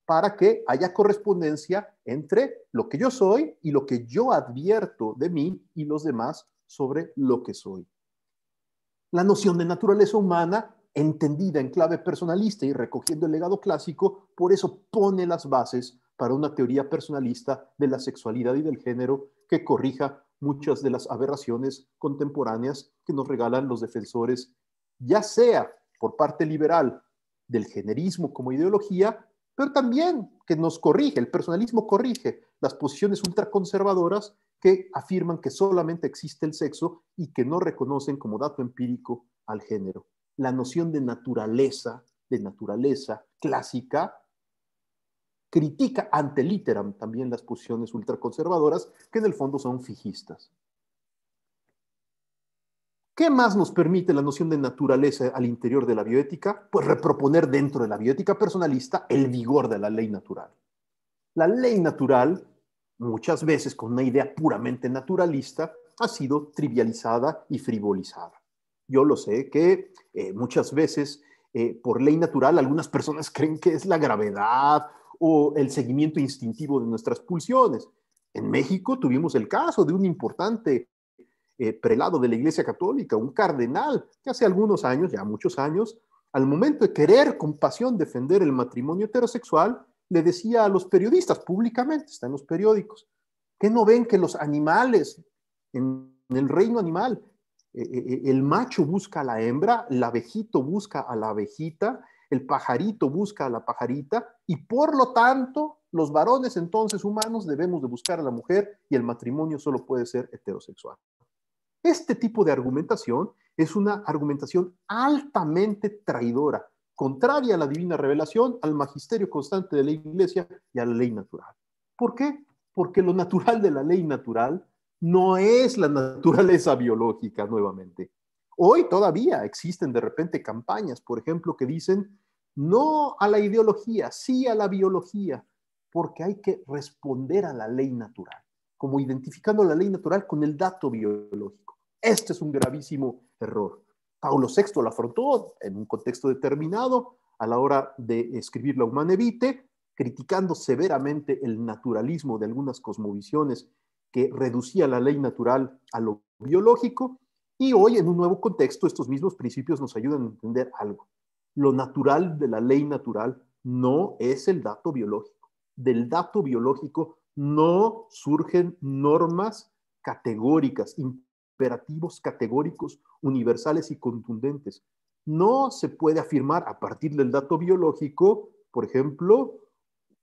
Speaker 3: para que haya correspondencia entre lo que yo soy y lo que yo advierto de mí y los demás sobre lo que soy. La noción de naturaleza humana, entendida en clave personalista y recogiendo el legado clásico, por eso pone las bases para una teoría personalista de la sexualidad y del género que corrija muchas de las aberraciones contemporáneas que nos regalan los defensores, ya sea por parte liberal del generismo como ideología, pero también que nos corrige, el personalismo corrige las posiciones ultraconservadoras que afirman que solamente existe el sexo y que no reconocen como dato empírico al género. La noción de naturaleza clásica, critica ante literam también las posiciones ultraconservadoras, que en el fondo son fijistas. ¿Qué más nos permite la noción de naturaleza al interior de la bioética? Pues reproponer dentro de la bioética personalista el vigor de la ley natural. La ley natural, muchas veces con una idea puramente naturalista, ha sido trivializada y frivolizada. Yo lo sé que muchas veces por ley natural algunas personas creen que es la gravedad o el seguimiento instintivo de nuestras pulsiones. En México tuvimos el caso de un importante prelado de la Iglesia Católica, un cardenal, que hace algunos años, ya muchos años, al momento de querer con pasión defender el matrimonio heterosexual, le decía a los periodistas públicamente, está en los periódicos, que no ven que los animales, en el reino animal, el macho busca a la hembra, el abejito busca a la abejita, el pajarito busca a la pajarita y por lo tanto los varones entonces humanos debemos de buscar a la mujer y el matrimonio solo puede ser heterosexual. Este tipo de argumentación es una argumentación altamente traidora, contraria a la divina revelación, al magisterio constante de la Iglesia y a la ley natural. ¿Por qué? Porque lo natural de la ley natural no es la naturaleza biológica nuevamente. Hoy todavía existen de repente campañas, por ejemplo, que dicen no a la ideología, sí a la biología, porque hay que responder a la ley natural, como identificando la ley natural con el dato biológico. Este es un gravísimo error. Paulo VI lo afrontó en un contexto determinado a la hora de escribir la Humane Vitae, criticando severamente el naturalismo de algunas cosmovisiones que reducía la ley natural a lo biológico, y hoy en un nuevo contexto estos mismos principios nos ayudan a entender algo. Lo natural de la ley natural no es el dato biológico. Del dato biológico no surgen normas categóricas, imperativos categóricos, universales y contundentes. No se puede afirmar a partir del dato biológico, por ejemplo,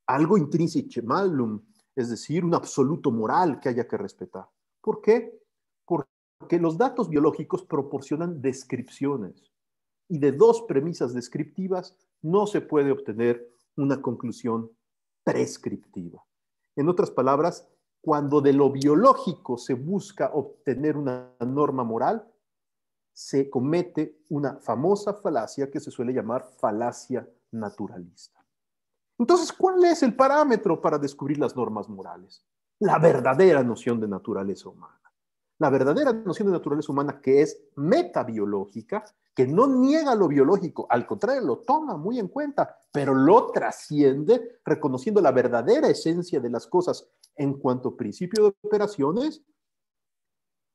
Speaker 3: algo intrinsic malum, es decir, un absoluto moral que haya que respetar. ¿Por qué? Porque los datos biológicos proporcionan descripciones y de dos premisas descriptivas no se puede obtener una conclusión prescriptiva. En otras palabras, cuando de lo biológico se busca obtener una norma moral, se comete una famosa falacia que se suele llamar falacia naturalista. Entonces, ¿cuál es el parámetro para descubrir las normas morales? La verdadera noción de naturaleza humana. La verdadera noción de naturaleza humana, que es metabiológica, que no niega lo biológico, al contrario, lo toma muy en cuenta, pero lo trasciende, reconociendo la verdadera esencia de las cosas en cuanto a principio de operaciones.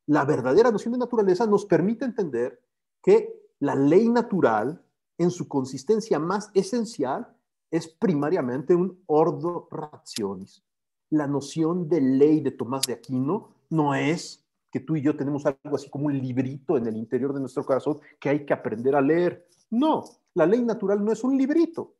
Speaker 3: La verdadera noción de naturaleza nos permite entender que la ley natural, en su consistencia más esencial, es primariamente un ordo rationis. La noción de ley de Tomás de Aquino no es que tú y yo tenemos algo así como un librito en el interior de nuestro corazón que hay que aprender a leer. No, la ley natural no es un librito,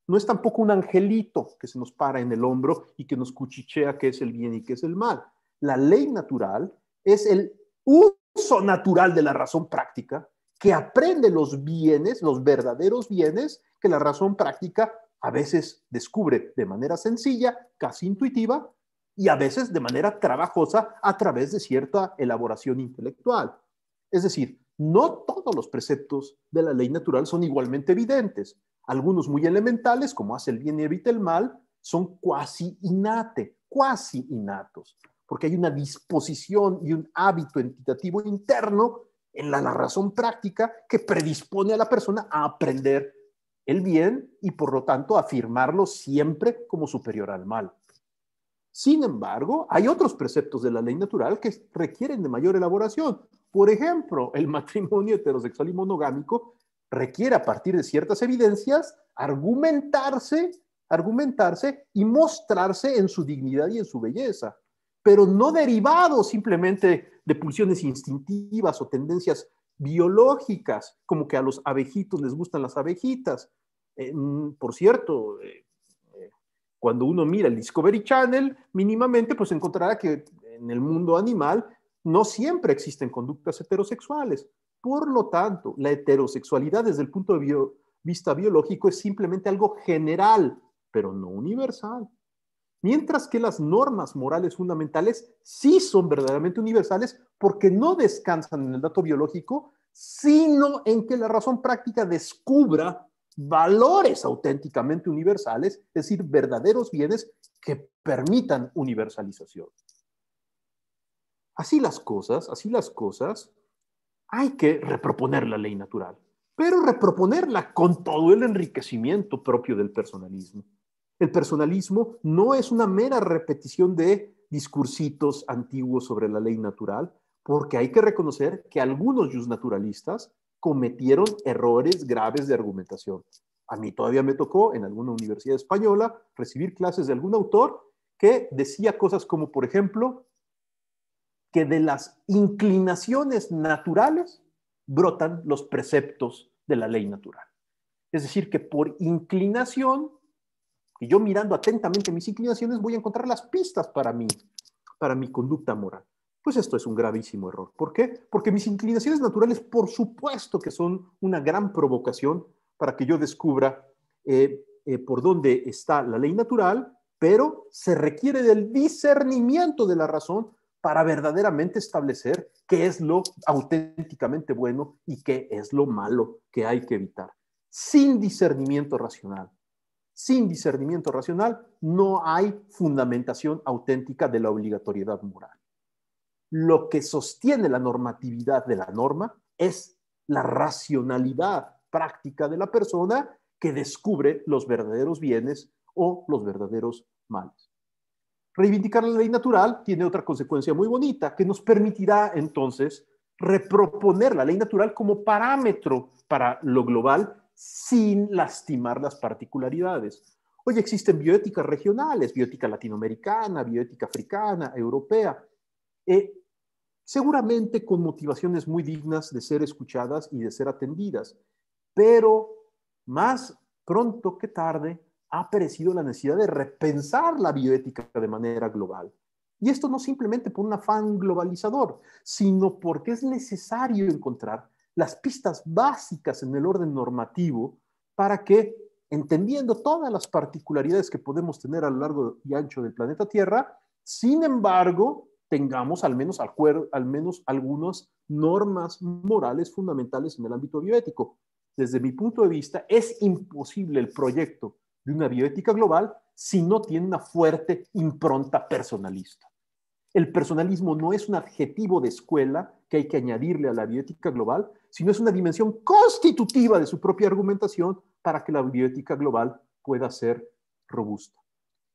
Speaker 3: no es tampoco un angelito que se nos para en el hombro y que nos cuchichea qué es el bien y qué es el mal. La ley natural es el uso natural de la razón práctica que aprende los bienes, los verdaderos bienes que la razón práctica a veces descubre de manera sencilla, casi intuitiva, y a veces de manera trabajosa a través de cierta elaboración intelectual. Es decir, no todos los preceptos de la ley natural son igualmente evidentes. Algunos muy elementales, como hace el bien y evita el mal, son cuasi innatos, porque hay una disposición y un hábito entitativo interno en la razón práctica que predispone a la persona a aprender el bien y por lo tanto afirmarlo siempre como superior al mal. Sin embargo, hay otros preceptos de la ley natural que requieren de mayor elaboración. Por ejemplo, el matrimonio heterosexual y monogámico requiere a partir de ciertas evidencias argumentarse y mostrarse en su dignidad y en su belleza, pero no derivado simplemente de pulsiones instintivas o tendencias biológicas, como que a los abejitos les gustan las abejitas. Por cierto, cuando uno mira el Discovery Channel, mínimamente pues encontrará que en el mundo animal no siempre existen conductas heterosexuales. Por lo tanto, la heterosexualidad desde el punto de vista biológico es simplemente algo general, pero no universal. Mientras que las normas morales fundamentales sí son verdaderamente universales porque no descansan en el dato biológico, sino en que la razón práctica descubra valores auténticamente universales, es decir, verdaderos bienes que permitan universalización. Así las cosas, hay que reproponer la ley natural, pero reproponerla con todo el enriquecimiento propio del personalismo. El personalismo no es una mera repetición de discursitos antiguos sobre la ley natural, porque hay que reconocer que algunos justnaturalistas cometieron errores graves de argumentación. A mí todavía me tocó en alguna universidad española recibir clases de algún autor que decía cosas como, por ejemplo, que de las inclinaciones naturales brotan los preceptos de la ley natural. Es decir, que por inclinación, y yo mirando atentamente mis inclinaciones, voy a encontrar las pistas para mi conducta moral. Pues esto es un gravísimo error. ¿Por qué? Porque mis inclinaciones naturales, por supuesto que son una gran provocación para que yo descubra por dónde está la ley natural, pero se requiere del discernimiento de la razón para verdaderamente establecer qué es lo auténticamente bueno y qué es lo malo que hay que evitar. Sin discernimiento racional, no hay fundamentación auténtica de la obligatoriedad moral. Lo que sostiene la normatividad de la norma es la racionalidad práctica de la persona que descubre los verdaderos bienes o los verdaderos males. Reivindicar la ley natural tiene otra consecuencia muy bonita que nos permitirá entonces reproponer la ley natural como parámetro para lo global sin lastimar las particularidades. Hoy existen bioéticas regionales, bioética latinoamericana, bioética africana, europea, seguramente con motivaciones muy dignas de ser escuchadas y de ser atendidas, pero más pronto que tarde ha aparecido la necesidad de repensar la bioética de manera global. Y esto no simplemente por un afán globalizador, sino porque es necesario encontrar las pistas básicas en el orden normativo para que, entendiendo todas las particularidades que podemos tener a lo largo y ancho del planeta Tierra, sin embargo, tengamos al menos algunas normas morales fundamentales en el ámbito bioético. Desde mi punto de vista, es imposible el proyecto de una bioética global si no tiene una fuerte impronta personalista. El personalismo no es un adjetivo de escuela que hay que añadirle a la bioética global, sino es una dimensión constitutiva de su propia argumentación para que la bioética global pueda ser robusta.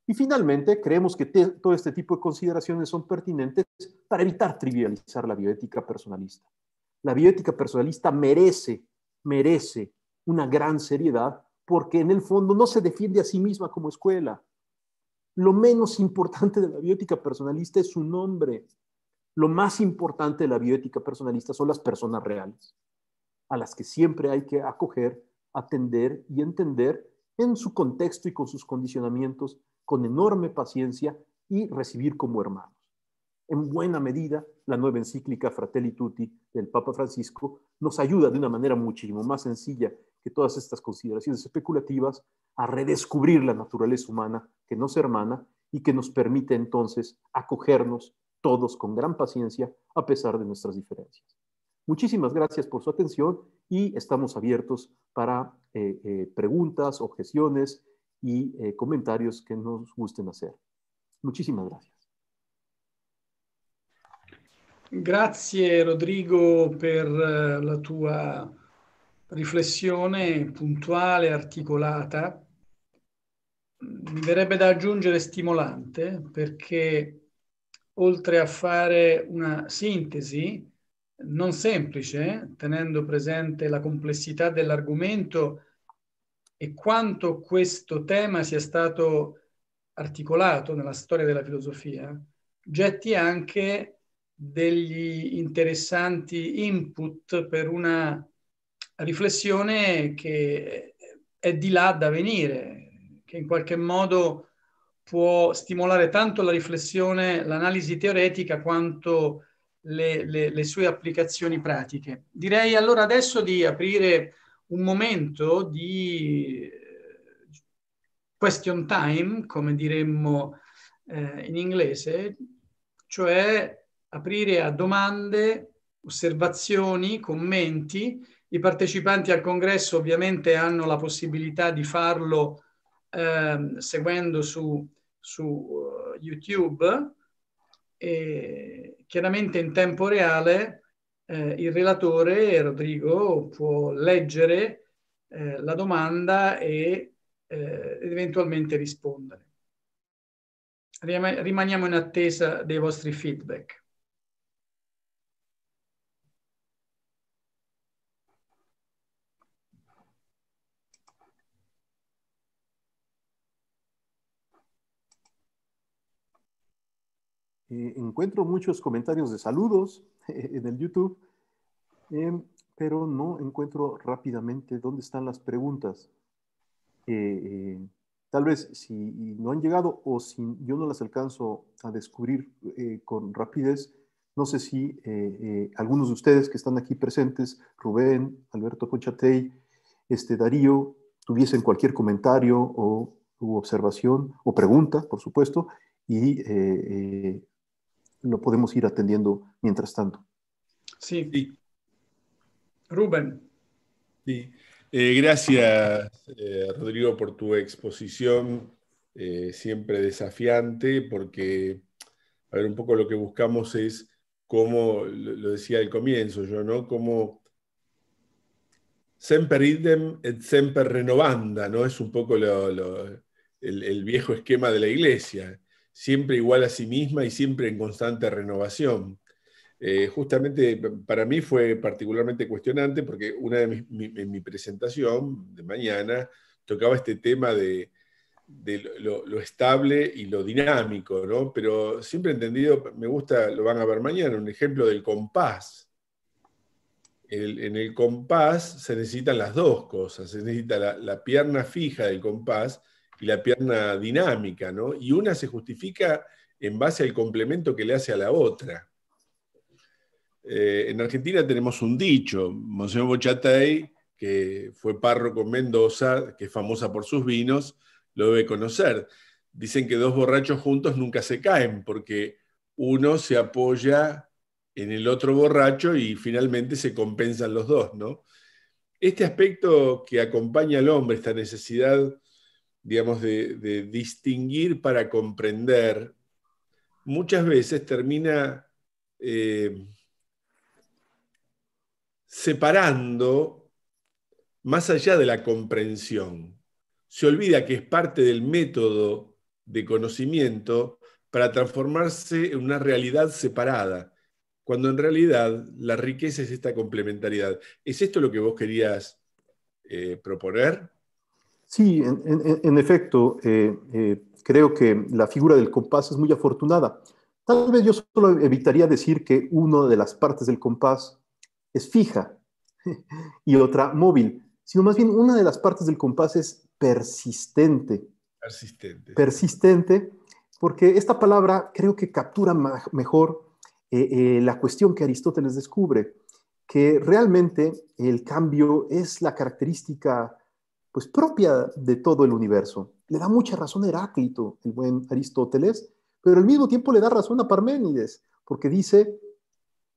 Speaker 3: Y finalmente, creemos que todo este tipo de consideraciones son pertinentes para evitar trivializar la bioética personalista. La bioética personalista merece una gran seriedad porque en el fondo no se defiende a sí misma como escuela. Lo menos importante de la bioética personalista es su nombre. Lo más importante de la bioética personalista son las personas reales, a las que siempre hay que acoger, atender y entender en su contexto y con sus condicionamientos, con enorme paciencia y recibir como hermanos. En buena medida, la nueva encíclica Fratelli Tutti del Papa Francisco nos ayuda de una manera muchísimo más sencilla que todas estas consideraciones especulativas a redescubrir la naturaleza humana que nos hermana y que nos permite entonces acogernos todos con gran paciencia a pesar de nuestras diferencias. Muchísimas gracias por su atención y estamos abiertos para preguntas, objeciones y comentarios que nos gusten hacer. Muchísimas gracias.
Speaker 1: Grazie Rodrigo per la tua riflessione puntuale, articolata. Mi verrebbe da aggiungere stimolante, perché oltre a fare una sintesi non semplice, tenendo presente la complessità dell'argomento e quanto questo tema sia stato articolato nella storia della filosofia, getti anche degli interessanti input per una riflessione che è di là da venire, che in qualche modo può stimolare tanto la riflessione, l'analisi teoretica, quanto le sue applicazioni pratiche. Direi allora adesso di aprire un momento di question time, come diremmo in inglese, cioè aprire a domande, osservazioni, commenti. I partecipanti al congresso ovviamente hanno la possibilità di farlo seguendo su YouTube, e chiaramente in tempo reale il relatore Rodrigo può leggere la domanda e eventualmente rispondere. Rimaniamo in attesa dei vostri feedback.
Speaker 3: Encuentro muchos comentarios de saludos en el YouTube. pero no encuentro rápidamente dónde están las preguntas. Tal vez si no han llegado o si yo no las alcanzo a descubrir con rapidez, no sé si algunos de ustedes que están aquí presentes, Rubén, Alberto Conchatey, Darío, tuviesen cualquier comentario u observación o pregunta, por supuesto, y lo podemos ir atendiendo mientras tanto.
Speaker 1: Sí.
Speaker 4: Sí.
Speaker 1: Rubén.
Speaker 4: Sí. Gracias, Rodrigo, por tu exposición, siempre desafiante, porque, a ver, un poco lo que buscamos es, como lo decía al comienzo yo, ¿no? Como semper idem et semper renovanda, ¿no? Es un poco el viejo esquema de la iglesia, siempre igual a sí misma y siempre en constante renovación. Justamente para mí fue particularmente cuestionante porque en mi presentación de mañana tocaba este tema de lo estable y lo dinámico, ¿no? Pero siempre he entendido, me gusta, lo van a ver mañana, un ejemplo del compás. En el compás se necesitan las dos cosas, se necesita la pierna fija del compás y la pierna dinámica, ¿no? Y una se justifica en base al complemento que le hace a la otra. En Argentina tenemos un dicho, Monseñor Bochatey, que fue párroco en Mendoza, que es famosa por sus vinos, lo debe conocer. Dicen que dos borrachos juntos nunca se caen, porque uno se apoya en el otro borracho y finalmente se compensan los dos, ¿no? Este aspecto que acompaña al hombre, esta necesidad, digamos, de distinguir para comprender, muchas veces termina separando más allá de la comprensión. Se olvida que es parte del método de conocimiento para transformarse en una realidad separada, cuando en realidad la riqueza es esta complementariedad. ¿Es esto lo que vos querías proponer?
Speaker 3: Sí, en efecto, creo que la figura del compás es muy afortunada. Tal vez yo solo evitaría decir que una de las partes del compás es fija y otra móvil, sino más bien una de las partes del compás es persistente.
Speaker 4: Persistente.
Speaker 3: Persistente, porque esta palabra creo que captura mejor la cuestión que Aristóteles descubre, que realmente el cambio es la característica pues propia de todo el universo. Le da mucha razón a Heráclito, el buen Aristóteles, pero al mismo tiempo le da razón a Parménides, porque dice,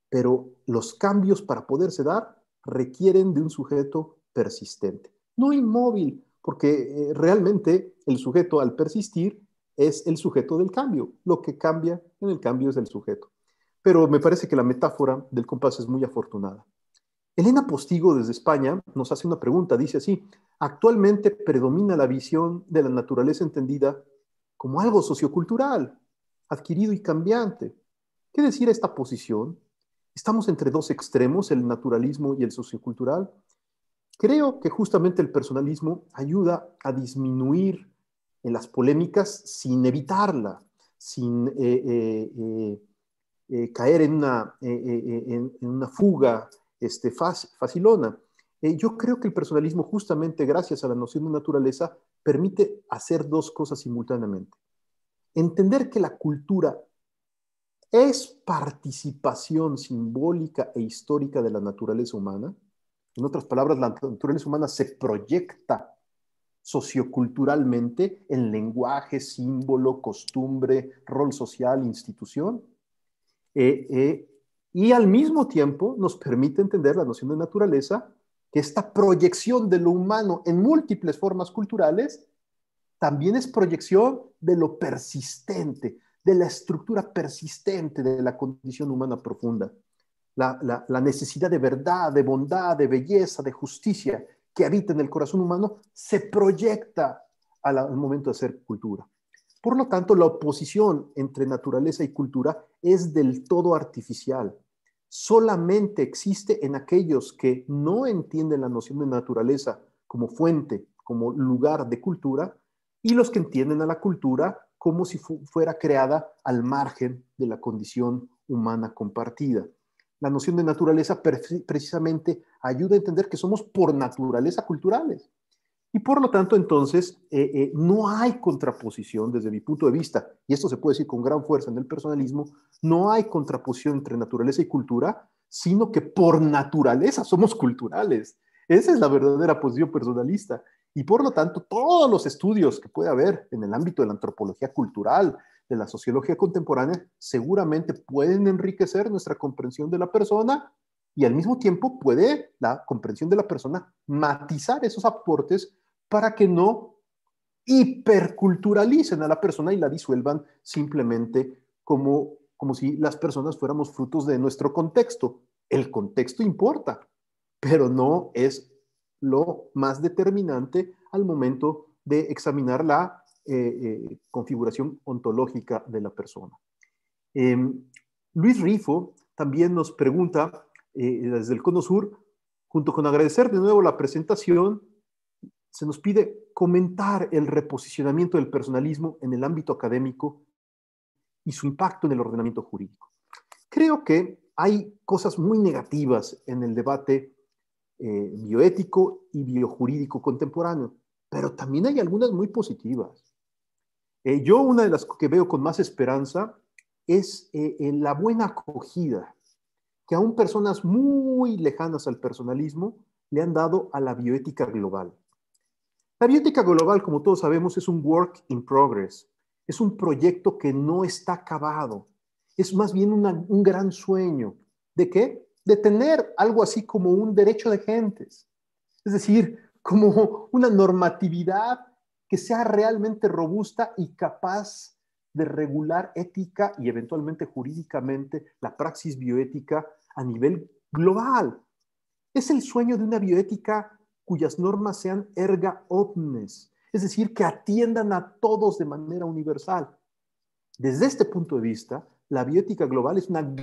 Speaker 3: pero los cambios para poderse dar requieren de un sujeto persistente, no inmóvil, porque realmente el sujeto al persistir es el sujeto del cambio. Lo que cambia en el cambio es el sujeto. Pero me parece que la metáfora del compás es muy afortunada. Elena Postigo desde España nos hace una pregunta, dice así, actualmente predomina la visión de la naturaleza entendida como algo sociocultural, adquirido y cambiante. ¿Qué decir a esta posición? Estamos entre dos extremos, el naturalismo y el sociocultural. Creo que justamente el personalismo ayuda a disminuir en las polémicas sin evitarla, sin caer en una fuga facilona. Yo creo que el personalismo, justamente gracias a la noción de naturaleza, permite hacer dos cosas simultáneamente. Entender que la cultura es participación simbólica e histórica de la naturaleza humana. En otras palabras, la naturaleza humana se proyecta socioculturalmente en lenguaje, símbolo, costumbre, rol social, institución. Y al mismo tiempo nos permite entender la noción de naturaleza, que esta proyección de lo humano en múltiples formas culturales también es proyección de lo persistente, de la estructura persistente de la condición humana profunda. La necesidad de verdad, de bondad, de belleza, de justicia que habita en el corazón humano se proyecta al momento de hacer cultura. Por lo tanto, la oposición entre naturaleza y cultura es del todo artificial. Solamente existe en aquellos que no entienden la noción de naturaleza como fuente, como lugar de cultura, y los que entienden a la cultura como si fuera creada al margen de la condición humana compartida. la noción de naturaleza precisamente ayuda a entender que somos por naturaleza culturales. Y por lo tanto, entonces, no hay contraposición desde mi punto de vista, y esto se puede decir con gran fuerza en el personalismo, no hay contraposición entre naturaleza y cultura, sino que por naturaleza somos culturales. Esa es la verdadera posición personalista. Y por lo tanto, todos los estudios que puede haber en el ámbito de la antropología cultural, de la sociología contemporánea, seguramente pueden enriquecer nuestra comprensión de la persona y al mismo tiempo puede la comprensión de la persona matizar esos aportes para que no hiperculturalicen a la persona y la disuelvan simplemente como si las personas fuéramos frutos de nuestro contexto. El contexto importa, pero no es lo más determinante al momento de examinar la configuración ontológica de la persona. Luis Rifo también nos pregunta desde el Cono Sur, junto con agradecer de nuevo la presentación, se nos pide comentar el reposicionamiento del personalismo en el ámbito académico y su impacto en el ordenamiento jurídico. Creo que hay cosas muy negativas en el debate bioético y biojurídico contemporáneo, pero también hay algunas muy positivas. Yo una de las que veo con más esperanza es la buena acogida que aún personas muy lejanas al personalismo le han dado a la bioética global. La bioética global, como todos sabemos, es un work in progress, es un proyecto que no está acabado, es más bien un gran sueño. ¿De qué? De tener algo así como un derecho de gentes, es decir, como una normatividad que sea realmente robusta y capaz de regular ética y eventualmente jurídicamente la praxis bioética a nivel global. Es el sueño de una bioética cuyas normas sean erga omnes, es decir, que atiendan a todos de manera universal. Desde este punto de vista, la bioética global es una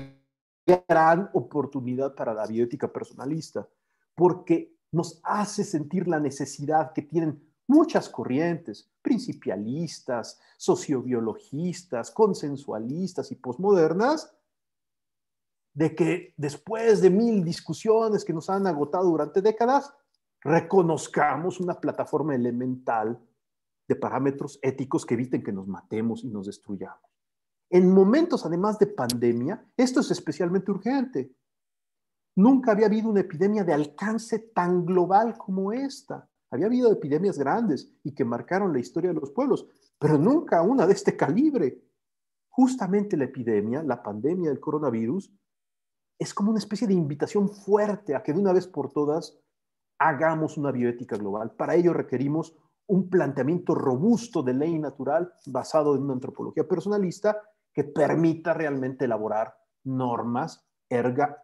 Speaker 3: gran oportunidad para la bioética personalista, porque nos hace sentir la necesidad que tienen muchas corrientes, principialistas, sociobiologistas, consensualistas y posmodernas, de que después de 1000 discusiones que nos han agotado durante décadas, reconozcamos una plataforma elemental de parámetros éticos que eviten que nos matemos y nos destruyamos. En momentos, además de pandemia, esto es especialmente urgente. Nunca había habido una epidemia de alcance tan global como esta. Había habido epidemias grandes y que marcaron la historia de los pueblos, pero nunca una de este calibre. Justamente la epidemia, la pandemia del coronavirus, es como una especie de invitación fuerte a que de una vez por todas hagamos una bioética global. Para ello requerimos un planteamiento robusto de ley natural basado en una antropología personalista que permita realmente elaborar normas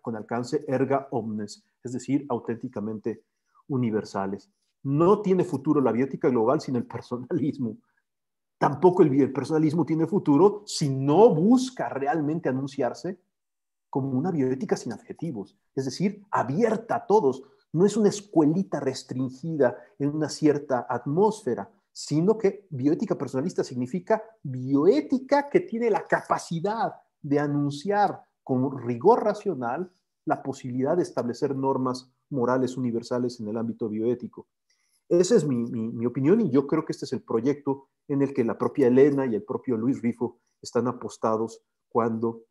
Speaker 3: con alcance erga omnes, es decir, auténticamente universales. No tiene futuro la bioética global sin el personalismo. Tampoco el personalismo tiene futuro si no busca realmente anunciarse como una bioética sin adjetivos, es decir, abierta a todos. No es una escuelita restringida en una cierta atmósfera, sino que bioética personalista significa bioética que tiene la capacidad de anunciar con rigor racional la posibilidad de establecer normas morales universales en el ámbito bioético. Esa es mi opinión y yo creo que este es el proyecto en el que la propia Elena y el propio Luis Rifo están apostados cuando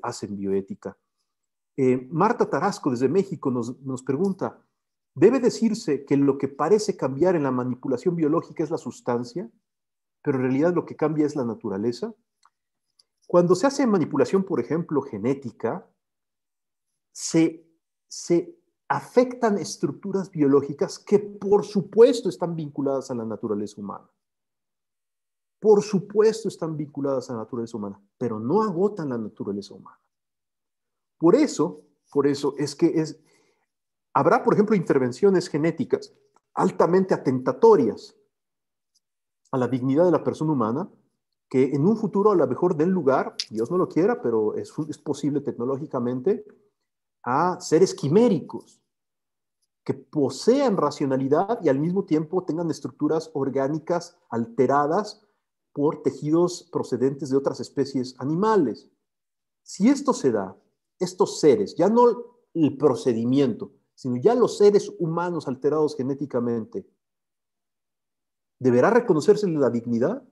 Speaker 3: hacen bioética. Marta Tarasco desde México nos pregunta, ¿debe decirse que lo que parece cambiar en la manipulación biológica es la sustancia, pero en realidad lo que cambia es la naturaleza? Cuando se hace manipulación, por ejemplo, genética, se afectan estructuras biológicas que por supuesto están vinculadas a la naturaleza humana. Por supuesto están vinculadas a la naturaleza humana, pero no agotan la naturaleza humana. Por eso es que habrá, por ejemplo, intervenciones genéticas altamente atentatorias a la dignidad de la persona humana, que en un futuro a lo mejor den lugar, Dios no lo quiera, pero es posible tecnológicamente, a seres quiméricos, que posean racionalidad y al mismo tiempo tengan estructuras orgánicas alteradas por tejidos procedentes de otras especies animales. Si esto se da estos seres, ya no el procedimiento, sino ya los seres humanos alterados genéticamente, ¿deberá reconocerse la dignidad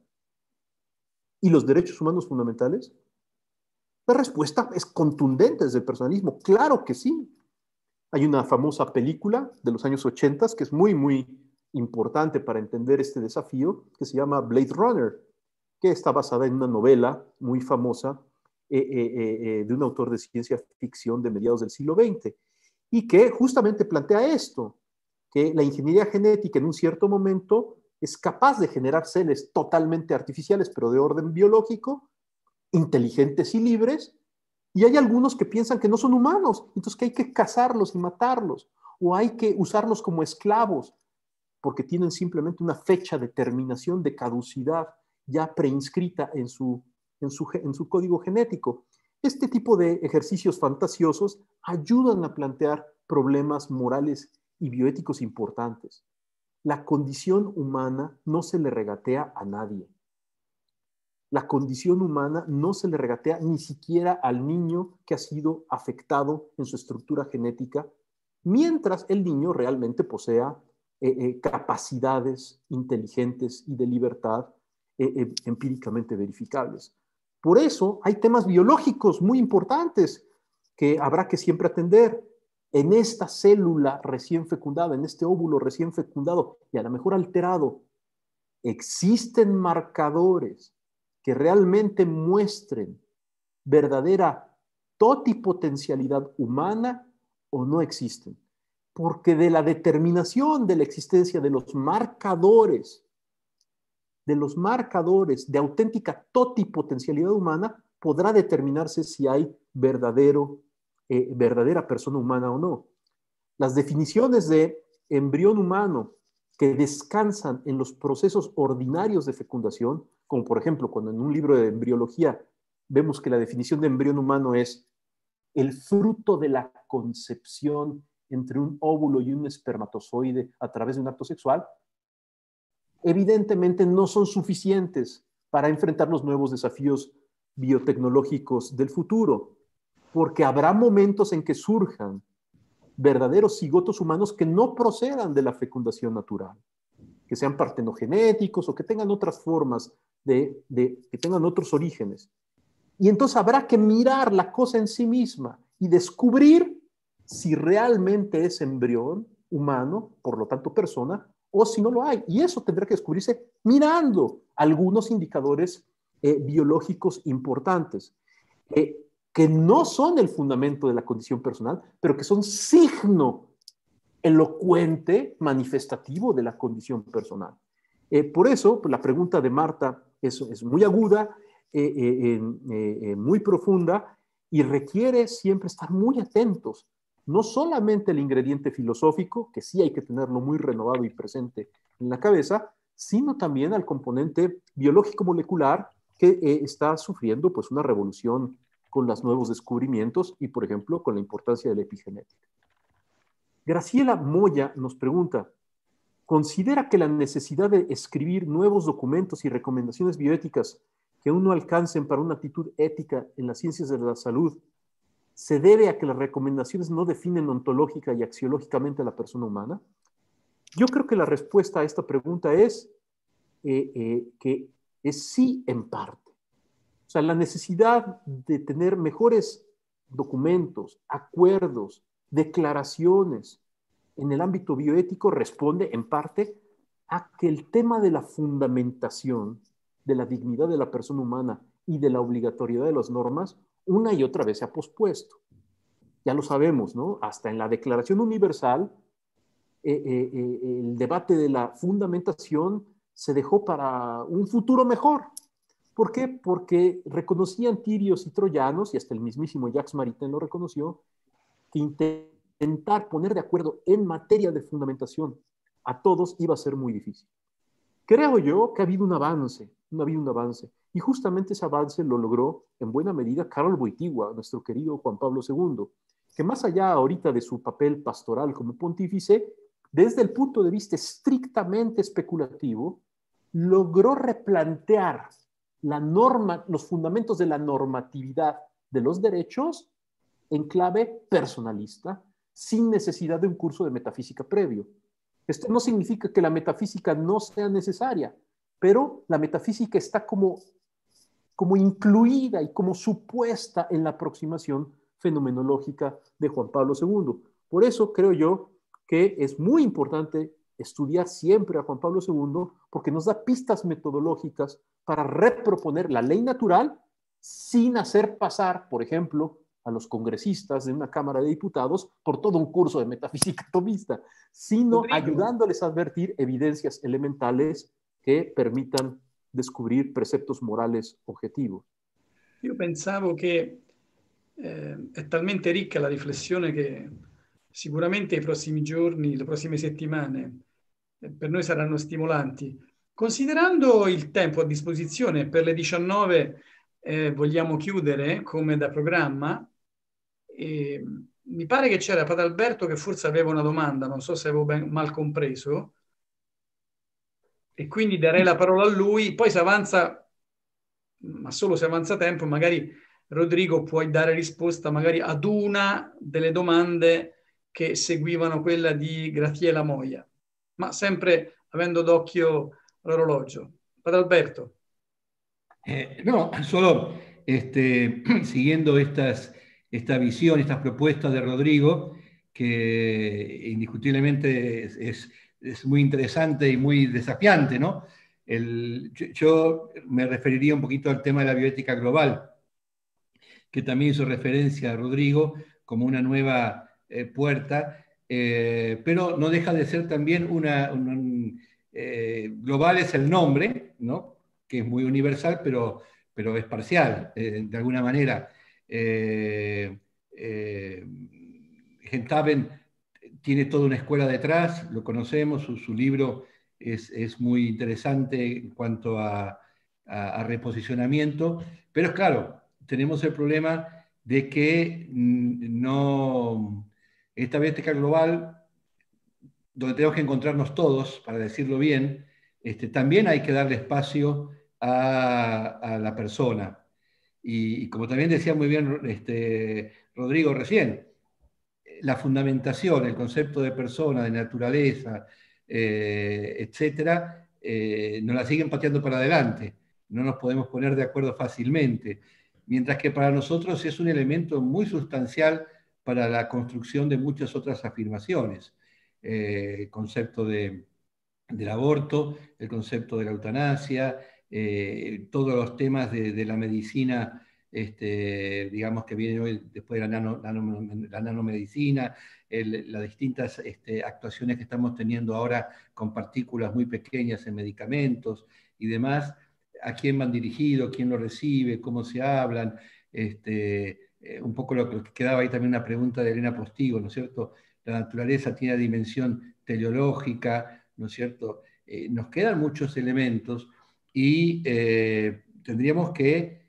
Speaker 3: y los derechos humanos fundamentales? La respuesta es contundente desde el personalismo. Claro que sí. Hay una famosa película de los años 80 que es muy, muy importante para entender este desafío, que se llama Blade Runner, que está basada en una novela muy famosa de un autor de ciencia ficción de mediados del siglo XX, y que justamente plantea esto, que la ingeniería genética en un cierto momento es capaz de generar seres totalmente artificiales, pero de orden biológico, inteligentes y libres, y hay algunos que piensan que no son humanos, entonces que hay que cazarlos y matarlos, o hay que usarlos como esclavos, porque tienen simplemente una fecha de terminación de caducidad ya preinscrita en su código genético. Este tipo de ejercicios fantasiosos ayudan a plantear problemas morales y bioéticos importantes. La condición humana no se le regatea a nadie. La condición humana no se le regatea ni siquiera al niño que ha sido afectado en su estructura genética, mientras el niño realmente posea capacidades inteligentes y de libertad empíricamente verificables. Por eso hay temas biológicos muy importantes que habrá que siempre atender. En esta célula recién fecundada, en este óvulo recién fecundado y a lo mejor alterado, existen marcadores que realmente muestren verdadera totipotencialidad humana o no existen. Porque de la determinación de la existencia de los marcadores de auténtica totipotencialidad humana, podrá determinarse si hay verdadera persona humana o no. Las definiciones de embrión humano que descansan en los procesos ordinarios de fecundación, como por ejemplo cuando en un libro de embriología vemos que la definición de embrión humano es el fruto de la concepción entre un óvulo y un espermatozoide a través de un acto sexual, evidentemente no son suficientes para enfrentar los nuevos desafíos biotecnológicos del futuro, porque habrá momentos en que surjan verdaderos cigotos humanos que no procedan de la fecundación natural, que sean partenogenéticos o que tengan otras formas, que tengan otros orígenes. Y entonces habrá que mirar la cosa en sí misma y descubrir si realmente es embrión humano, por lo tanto persona, o si no lo hay. Y eso tendrá que descubrirse mirando algunos indicadores biológicos importantes, que no son el fundamento de la condición personal, pero que son signo elocuente, manifestativo de la condición personal. Por eso, pues, la pregunta de Marta es muy aguda, muy profunda, y requiere siempre estar muy atentos, no solamente el ingrediente filosófico, que sí hay que tenerlo muy renovado y presente en la cabeza, sino también al componente biológico molecular que está sufriendo pues, una revolución con los nuevos descubrimientos y, por ejemplo, con la importancia de la epigenética. Graciela Moya nos pregunta, ¿considera que la necesidad de escribir nuevos documentos y recomendaciones bioéticas que aún no alcancen para una actitud ética en las ciencias de la salud se debe a que las recomendaciones no definen ontológica y axiológicamente a la persona humana? Yo creo que la respuesta a esta pregunta es que es sí en parte. O sea, la necesidad de tener mejores documentos, acuerdos, declaraciones en el ámbito bioético responde en parte a que el tema de la fundamentación de la dignidad de la persona humana y de la obligatoriedad de las normas una y otra vez se ha pospuesto. Ya lo sabemos, ¿no? Hasta en la Declaración Universal, el debate de la fundamentación se dejó para un futuro mejor. ¿Por qué? Porque reconocían tirios y troyanos, y hasta el mismísimo Jacques Maritain lo reconoció, que intentar poner de acuerdo en materia de fundamentación a todos iba a ser muy difícil. Creo yo que ha habido un avance, y justamente ese avance lo logró en buena medida Karol Wojtyła, nuestro querido Juan Pablo II, que más allá ahorita de su papel pastoral como pontífice, desde el punto de vista estrictamente especulativo, logró replantear la norma, los fundamentos de la normatividad de los derechos en clave personalista, sin necesidad de un curso de metafísica previo. Esto no significa que la metafísica no sea necesaria, pero la metafísica está como incluida y como supuesta en la aproximación fenomenológica de Juan Pablo II. Por eso creo yo que es muy importante estudiar siempre a Juan Pablo II, porque nos da pistas metodológicas para reproponer la ley natural sin hacer pasar, por ejemplo, a los congresistas de una Cámara de Diputados por todo un curso de metafísica atomista, sino
Speaker 1: Rodrigo,
Speaker 3: ayudándoles a advertir evidencias elementales que permitan descubrir preceptos morales objetivos.
Speaker 1: io pensavo che è talmente ricca la riflessione che sicuramente i prossimi giorni, le prossime settimane per noi saranno stimolanti. Considerando il tempo a disposizione, per le 19 vogliamo chiudere come da programma. E mi pare che c'era Padre Alberto che forse aveva una domanda, non so se avevo mal compreso, e quindi darei la parola a lui. Poi se avanza, ma solo se avanza tempo, magari Rodrigo puoi dare risposta magari ad una delle domande che seguivano quella di Graziella Moia, ma sempre avendo d'occhio l'orologio. Padre Alberto.
Speaker 5: No, solo siguiendo esta visión, estas propuestas de Rodrigo, que indiscutiblemente es muy interesante y muy desafiante, ¿no? Yo me referiría un poquito al tema de la bioética global, que también hizo referencia a Rodrigo como una nueva puerta, pero no deja de ser también global es el nombre, ¿no? Que es muy universal, pero es parcial, de alguna manera. Gentaven tiene toda una escuela detrás, lo conocemos, su libro es muy interesante en cuanto a reposicionamiento, pero es claro, tenemos el problema de que esta bioética global, donde tenemos que encontrarnos todos, para decirlo bien, también hay que darle espacio a la persona. Y como también decía muy bien Rodrigo recién, la fundamentación, el concepto de persona, de naturaleza, etcétera, nos la siguen pateando para adelante. No nos podemos poner de acuerdo fácilmente. Mientras que para nosotros es un elemento muy sustancial para la construcción de muchas otras afirmaciones. El concepto del aborto, el concepto de la eutanasia, todos los temas de la medicina, digamos que viene hoy después de la nanomedicina, las distintas actuaciones que estamos teniendo ahora con partículas muy pequeñas en medicamentos y demás, a quién van dirigidos, quién lo recibe, cómo se hablan, un poco lo que quedaba ahí también una pregunta de Elena Postigo, ¿no es cierto? La naturaleza tiene dimensión teleológica, ¿no es cierto? Nos quedan muchos elementos y tendríamos que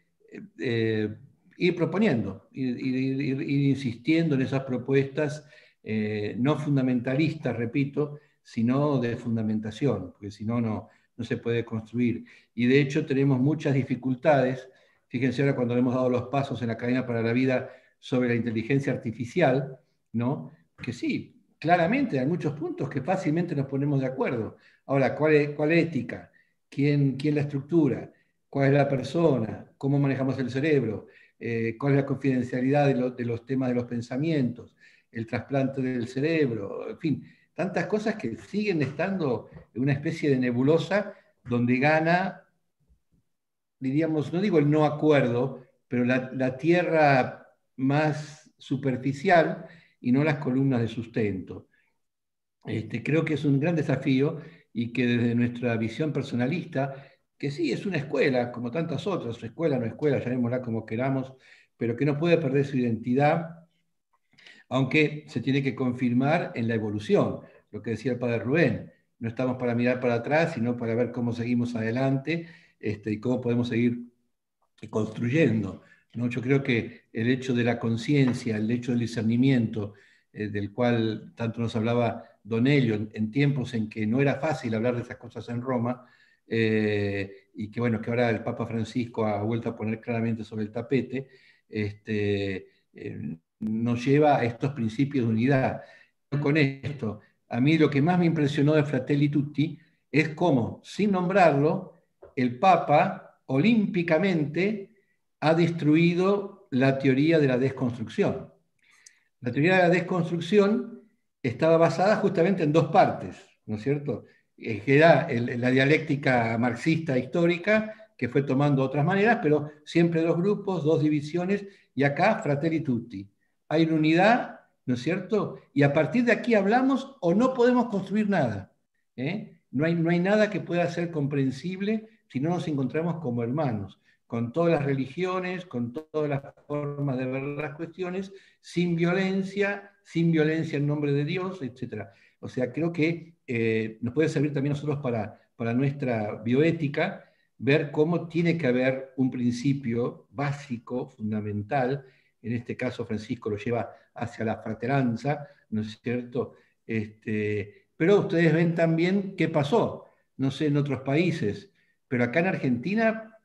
Speaker 5: ir proponiendo, ir insistiendo en esas propuestas, no fundamentalistas, repito, sino de fundamentación, porque si no, no se puede construir. Y de hecho tenemos muchas dificultades. Fíjense ahora cuando hemos dado los pasos en la cadena para la vida sobre la inteligencia artificial, ¿no? Que sí, claramente hay muchos puntos que fácilmente nos ponemos de acuerdo. Ahora, ¿cuál ética? ¿Quién la estructura? ¿Cuál es la persona? ¿Cómo manejamos el cerebro? ¿Cuál es la confidencialidad de los temas de los pensamientos? El trasplante del cerebro, en fin, tantas cosas que siguen estando en una especie de nebulosa donde gana, diríamos, no digo el no acuerdo, pero la tierra más superficial y no las columnas de sustento. Creo que es un gran desafío y que desde nuestra visión personalista, que sí es una escuela, como tantas otras, escuela, no escuela, llamémosla como queramos, pero que no puede perder su identidad, aunque se tiene que confirmar en la evolución, lo que decía el padre Rubén. No estamos para mirar para atrás, sino para ver cómo seguimos adelante y cómo podemos seguir construyendo, ¿no? Yo creo que el hecho de la conciencia, el hecho del discernimiento, del cual tanto nos hablaba Don Elio en tiempos en que no era fácil hablar de esas cosas en Roma, y que bueno, que ahora el Papa Francisco ha vuelto a poner claramente sobre el tapete, nos lleva a estos principios de unidad. Con esto, a mí lo que más me impresionó de Fratelli Tutti es cómo, sin nombrarlo, el Papa olímpicamente ha destruido la teoría de la desconstrucción. La teoría de la desconstrucción estaba basada justamente en dos partes, ¿no es cierto? Que era la dialéctica marxista histórica, que fue tomando otras maneras, pero siempre dos grupos, dos divisiones, y acá Fratelli Tutti. Hay una unidad, ¿no es cierto? Y a partir de aquí hablamos o no podemos construir nada. No hay nada que pueda ser comprensible si no nos encontramos como hermanos, con todas las religiones, con todas las formas de ver las cuestiones, sin violencia en nombre de Dios, etc. O sea, creo que nos puede servir también a nosotros para nuestra bioética, ver cómo tiene que haber un principio básico, fundamental. En este caso, Francisco lo lleva hacia la fraterranza, ¿no es cierto? Pero ustedes ven también qué pasó, no sé, en otros países, pero acá en Argentina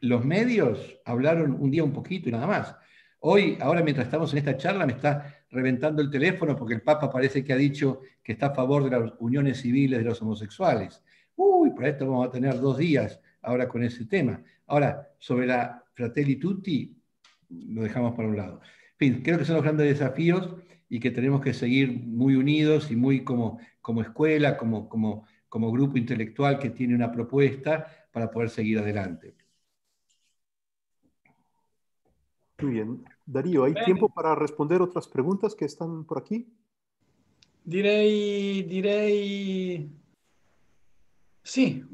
Speaker 5: los medios hablaron un día un poquito y nada más. Hoy, ahora mientras estamos en esta charla, me está reventando el teléfono porque el Papa parece que ha dicho que está a favor de las uniones civiles de los homosexuales. Uy, para esto vamos a tener 2 días ahora con ese tema. Ahora, sobre la Fratelli Tutti, lo dejamos para un lado. En fin, creo que son los grandes desafíos y que tenemos que seguir muy unidos y muy como escuela, como grupo intelectual que tiene una propuesta para poder seguir adelante.
Speaker 3: Muy bien. Darío, ¿hay tiempo para responder otras preguntas que están por aquí?
Speaker 1: Direi sì,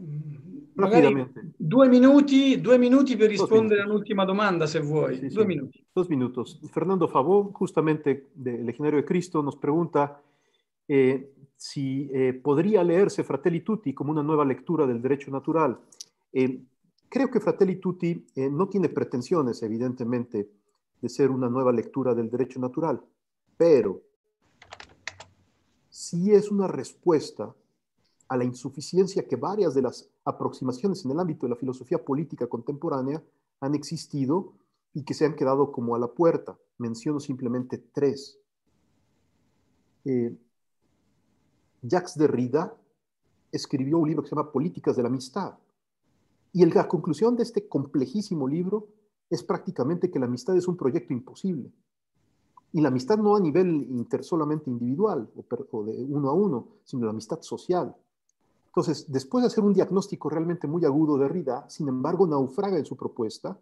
Speaker 1: magari
Speaker 3: Rápidamente.
Speaker 1: 2 minuti per
Speaker 3: 2
Speaker 1: rispondere
Speaker 3: minutos.
Speaker 1: a un'ultima domanda, se vuoi.
Speaker 3: Sí,
Speaker 1: 2
Speaker 3: sí.
Speaker 1: minuti.
Speaker 3: 2 minutos. Fernando Favó, justamente de Legionario de Cristo, nos pregunta si podría leerse Fratelli Tutti como una nueva lectura del derecho natural. Creo que Fratelli Tutti no tiene pretensiones, evidentemente, de ser una nueva lectura del derecho natural, pero sí es una respuesta a la insuficiencia que varias de las aproximaciones en el ámbito de la filosofía política contemporánea han existido y que se han quedado como a la puerta. Menciono simplemente 3. Jacques Derrida escribió un libro que se llama Políticas de la Amistad. Y la conclusión de este complejísimo libro es prácticamente que la amistad es un proyecto imposible. Y la amistad no a nivel solamente individual o de uno a uno, sino la amistad social. Entonces, después de hacer un diagnóstico realmente muy agudo de Derrida, sin embargo, naufraga en su propuesta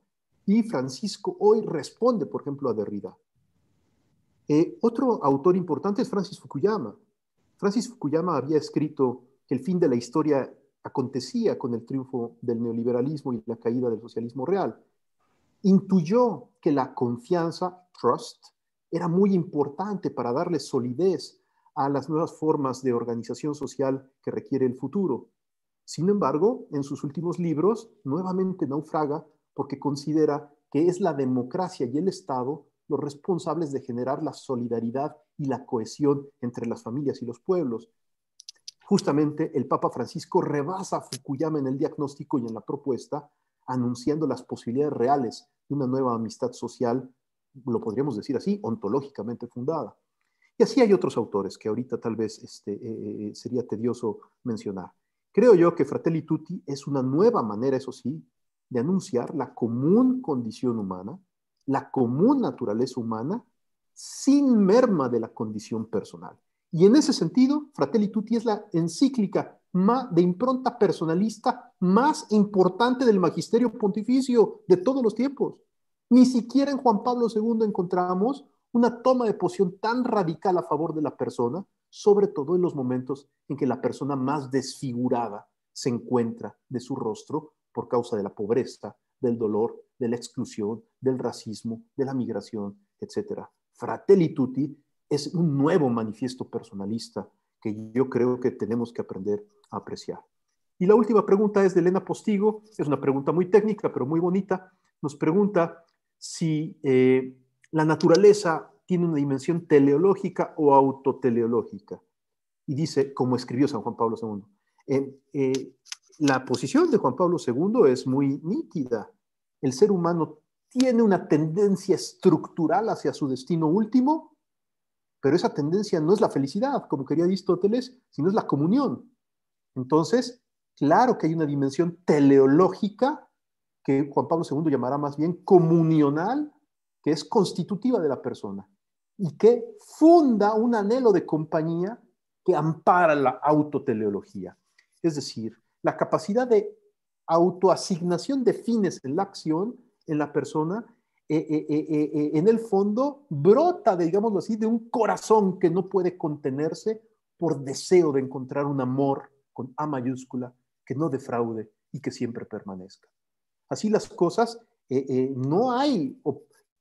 Speaker 3: y Francisco hoy responde, por ejemplo, a Derrida. Otro autor importante es Francis Fukuyama. Francis Fukuyama había escrito que el fin de la historia acontecía con el triunfo del neoliberalismo y la caída del socialismo real. Intuyó que la confianza, trust, era muy importante para darle solidez a las nuevas formas de organización social que requiere el futuro. Sin embargo, en sus últimos libros, nuevamente naufraga porque considera que es la democracia y el Estado los responsables de generar la solidaridad y la cohesión entre las familias y los pueblos. Justamente el Papa Francisco rebasa a Fukuyama en el diagnóstico y en la propuesta, anunciando las posibilidades reales de una nueva amistad social, lo podríamos decir así, ontológicamente fundada. Y así hay otros autores que ahorita tal vez sería tedioso mencionar. Creo yo que Fratelli Tutti es una nueva manera, eso sí, de anunciar la común condición humana, la común naturaleza humana, sin merma de la condición personal. Y en ese sentido, Fratelli Tutti es la encíclica de impronta personalista más importante del magisterio pontificio de todos los tiempos. Ni siquiera en Juan Pablo II encontramos una toma de posición tan radical a favor de la persona, sobre todo en los momentos en que la persona más desfigurada se encuentra de su rostro por causa de la pobreza, del dolor, de la exclusión, del racismo, de la migración, etc. Fratelli Tutti es un nuevo manifiesto personalista que yo creo que tenemos que aprender a apreciar. Y la última pregunta es de Elena Postigo, es una pregunta muy técnica, pero muy bonita. Nos pregunta si la naturaleza tiene una dimensión teleológica o autoteleológica. Y dice, como escribió San Juan Pablo II, la posición de Juan Pablo II es muy nítida. El ser humano tiene una tendencia estructural hacia su destino último, pero esa tendencia no es la felicidad, como quería Aristóteles, sino es la comunión. Entonces, claro que hay una dimensión teleológica que Juan Pablo II llamará más bien comunional, que es constitutiva de la persona y que funda un anhelo de compañía que ampara la autoteleología. Es decir, la capacidad de autoasignación de fines en la acción, en la persona, en el fondo brota, digámoslo así, de un corazón que no puede contenerse por deseo de encontrar un amor con A mayúscula que no defraude y que siempre permanezca. Así las cosas, no hay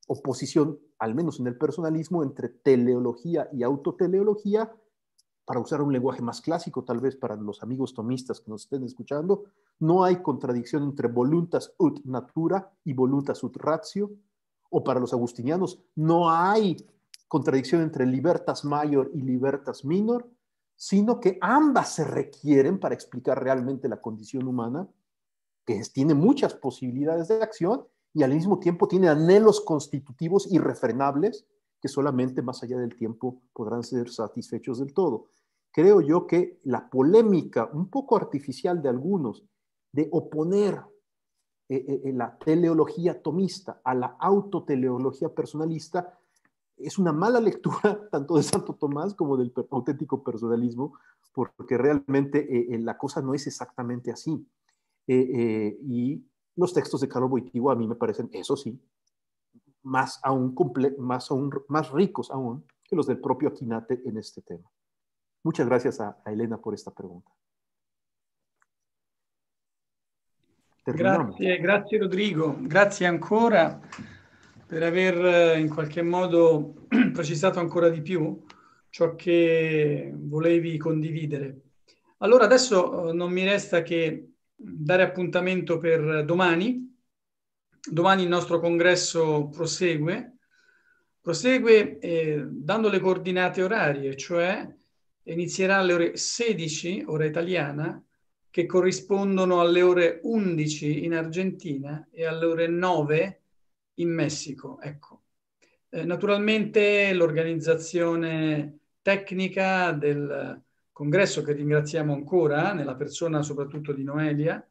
Speaker 3: oposición, al menos en el personalismo, entre teleología y autoteleología. Para usar un lenguaje más clásico, tal vez para los amigos tomistas que nos estén escuchando, no hay contradicción entre voluntas ut natura y voluntas ut ratio, o para los agustinianos, no hay contradicción entre libertas major y libertas minor, sino que ambas se requieren para explicar realmente la condición humana, que tiene muchas posibilidades de acción y al mismo tiempo tiene anhelos constitutivos irrefrenables que solamente más allá del tiempo podrán ser satisfechos del todo. Creo yo que la polémica un poco artificial de algunos de oponer la teleología tomista a la autoteleología personalista es una mala lectura tanto de Santo Tomás como del auténtico personalismo, porque realmente la cosa no es exactamente así. Y los textos de Karol Wojtyła a mí me parecen, eso sí, más ricos aún que los del propio Akhenaten en este tema. Muchas gracias a Elena por esta pregunta. Terminamos.
Speaker 1: Grazie Rodrigo, grazie ancora per aver in qualche modo precisato ancora di più ciò che volevi condividere. Allora adesso non mi resta che dare appuntamento per domani. Domani il nostro congresso prosegue dando le coordinate orarie, cioè inizierà alle ore 16, ora italiana, che corrispondono alle ore 11 in Argentina e alle ore 9 in Messico. Ecco. Naturalmente l'organizzazione tecnica del congresso, che ringraziamo ancora, nella persona soprattutto di Noelia,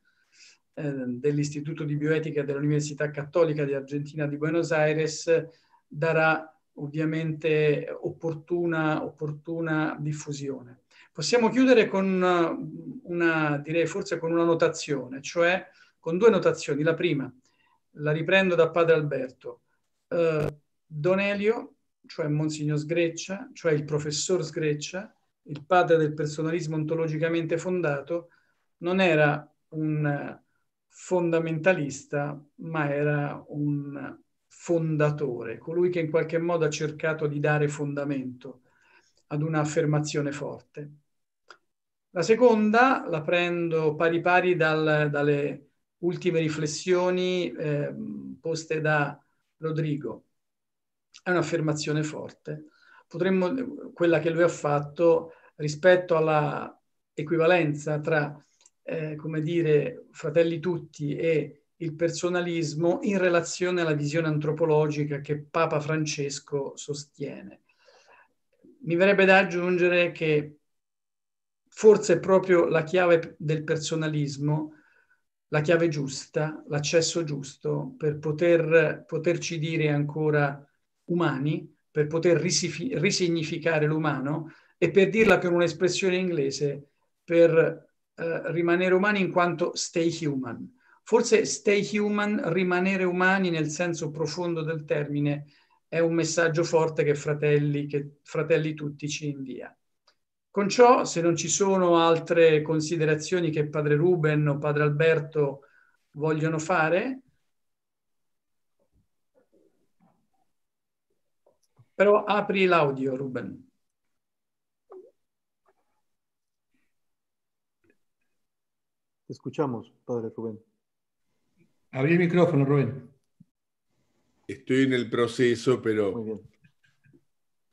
Speaker 1: dell'Istituto di Bioetica dell'Università Cattolica di Argentina di Buenos Aires, darà ovviamente opportuna diffusione. Possiamo chiudere con direi forse con una notazione, cioè con due notazioni. La prima, la riprendo da Padre Alberto. Don Elio, cioè Monsignor Sgreccia, cioè il professor Sgreccia, il padre del personalismo ontologicamente fondato, non era un fondamentalista, ma era un fondatore, colui che in qualche modo ha cercato di dare fondamento ad un'affermazione forte. La seconda la prendo pari pari dalle ultime riflessioni poste da Rodrigo. È un'affermazione forte. Quella che lui ha fatto rispetto alla equivalenza tra come dire, Fratelli Tutti e il personalismo in relazione alla visione antropologica che Papa Francesco sostiene. Mi verrebbe da aggiungere che forse è proprio la chiave del personalismo, la chiave giusta, l'accesso giusto per poterci dire ancora umani, per poter risignificare l'umano e per dirla con un'espressione inglese, per rimanere umani in quanto stay human. Forse stay human, rimanere umani nel senso profondo del termine, è un messaggio forte che Fratelli Tutti ci invia. Con ciò, se non ci sono altre considerazioni che Padre Ruben o Padre Alberto vogliono fare, però apri l'audio, Ruben.
Speaker 3: Te escuchamos, Padre Rubén.
Speaker 5: Abrí el micrófono, Rubén.
Speaker 4: Estoy en el proceso, pero
Speaker 3: Muy bien.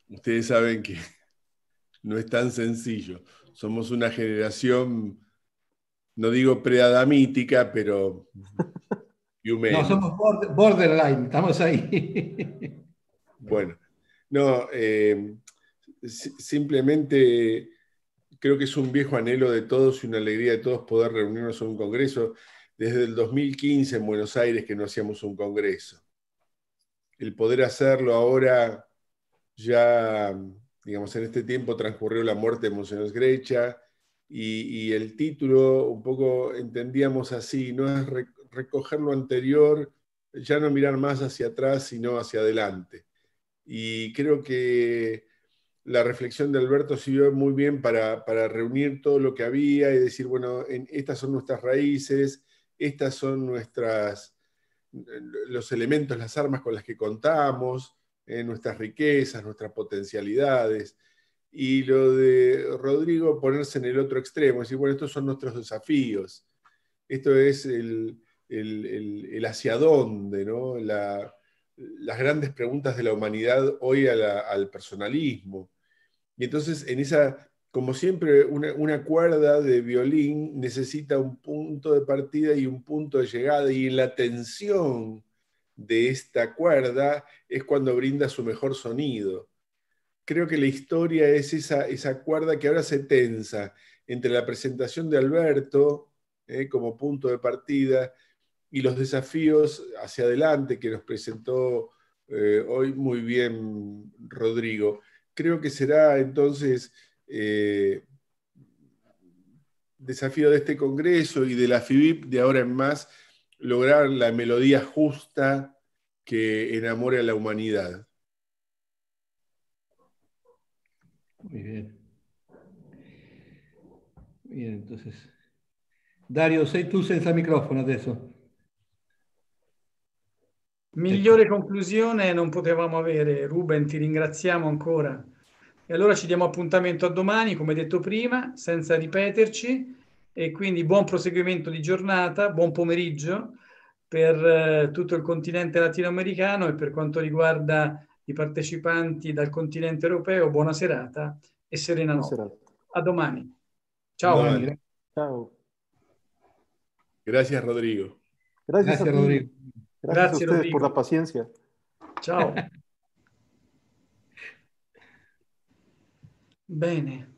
Speaker 4: Ustedes saben que no es tan sencillo. Somos una generación, no digo preadamítica, pero Biumeni.
Speaker 5: No, somos borderline, estamos ahí.
Speaker 4: Bueno, no, simplemente creo que es un viejo anhelo de todos y una alegría de todos poder reunirnos en un congreso. Desde el 2015 en Buenos Aires que no hacíamos un congreso. El poder hacerlo ahora, ya, digamos, en este tiempo transcurrió la muerte de Monseñor Grecha y el título un poco entendíamos así, no es recoger lo anterior, ya no mirar más hacia atrás, sino hacia adelante. Y creo que la reflexión de Alberto sirvió muy bien para reunir todo lo que había y decir, bueno, estas son nuestras raíces, estas son los elementos, las armas con las que contamos, nuestras riquezas, nuestras potencialidades. Y lo de Rodrigo, ponerse en el otro extremo, decir, bueno, estos son nuestros desafíos, esto es el hacia dónde, ¿no? Las grandes preguntas de la humanidad hoy al personalismo. Y entonces, en esa, como siempre, una cuerda de violín necesita un punto de partida y un punto de llegada, y en la tensión de esta cuerda es cuando brinda su mejor sonido. Creo que la historia es esa cuerda que ahora se tensa entre la presentación de Alberto como punto de partida y los desafíos hacia adelante que nos presentó hoy muy bien Rodrigo. Creo que será entonces desafío de este congreso y de la FIBIP de ahora en más lograr la melodía justa que enamore a la humanidad.
Speaker 5: Muy bien. Bien, entonces. Dario, sei tu senza microfono adesso.
Speaker 1: Migliore conclusione non potevamo avere. Ruben, ti ringraziamo ancora. E allora ci diamo appuntamento a domani, come detto prima, senza ripeterci, e quindi buon proseguimento di giornata, buon pomeriggio per tutto il continente latinoamericano, e per quanto riguarda i partecipanti dal continente europeo, buona serata e serena notte.
Speaker 3: Será.
Speaker 1: A domani. Ciao.
Speaker 4: Domani.
Speaker 3: Chao.
Speaker 4: Gracias, Rodrigo.
Speaker 3: Gracias a ti.
Speaker 5: Rodrigo.
Speaker 3: Gracias a
Speaker 1: Grazie,
Speaker 3: ustedes
Speaker 1: Rodrigo.
Speaker 3: por la paciencia.
Speaker 1: Ciao. Bene.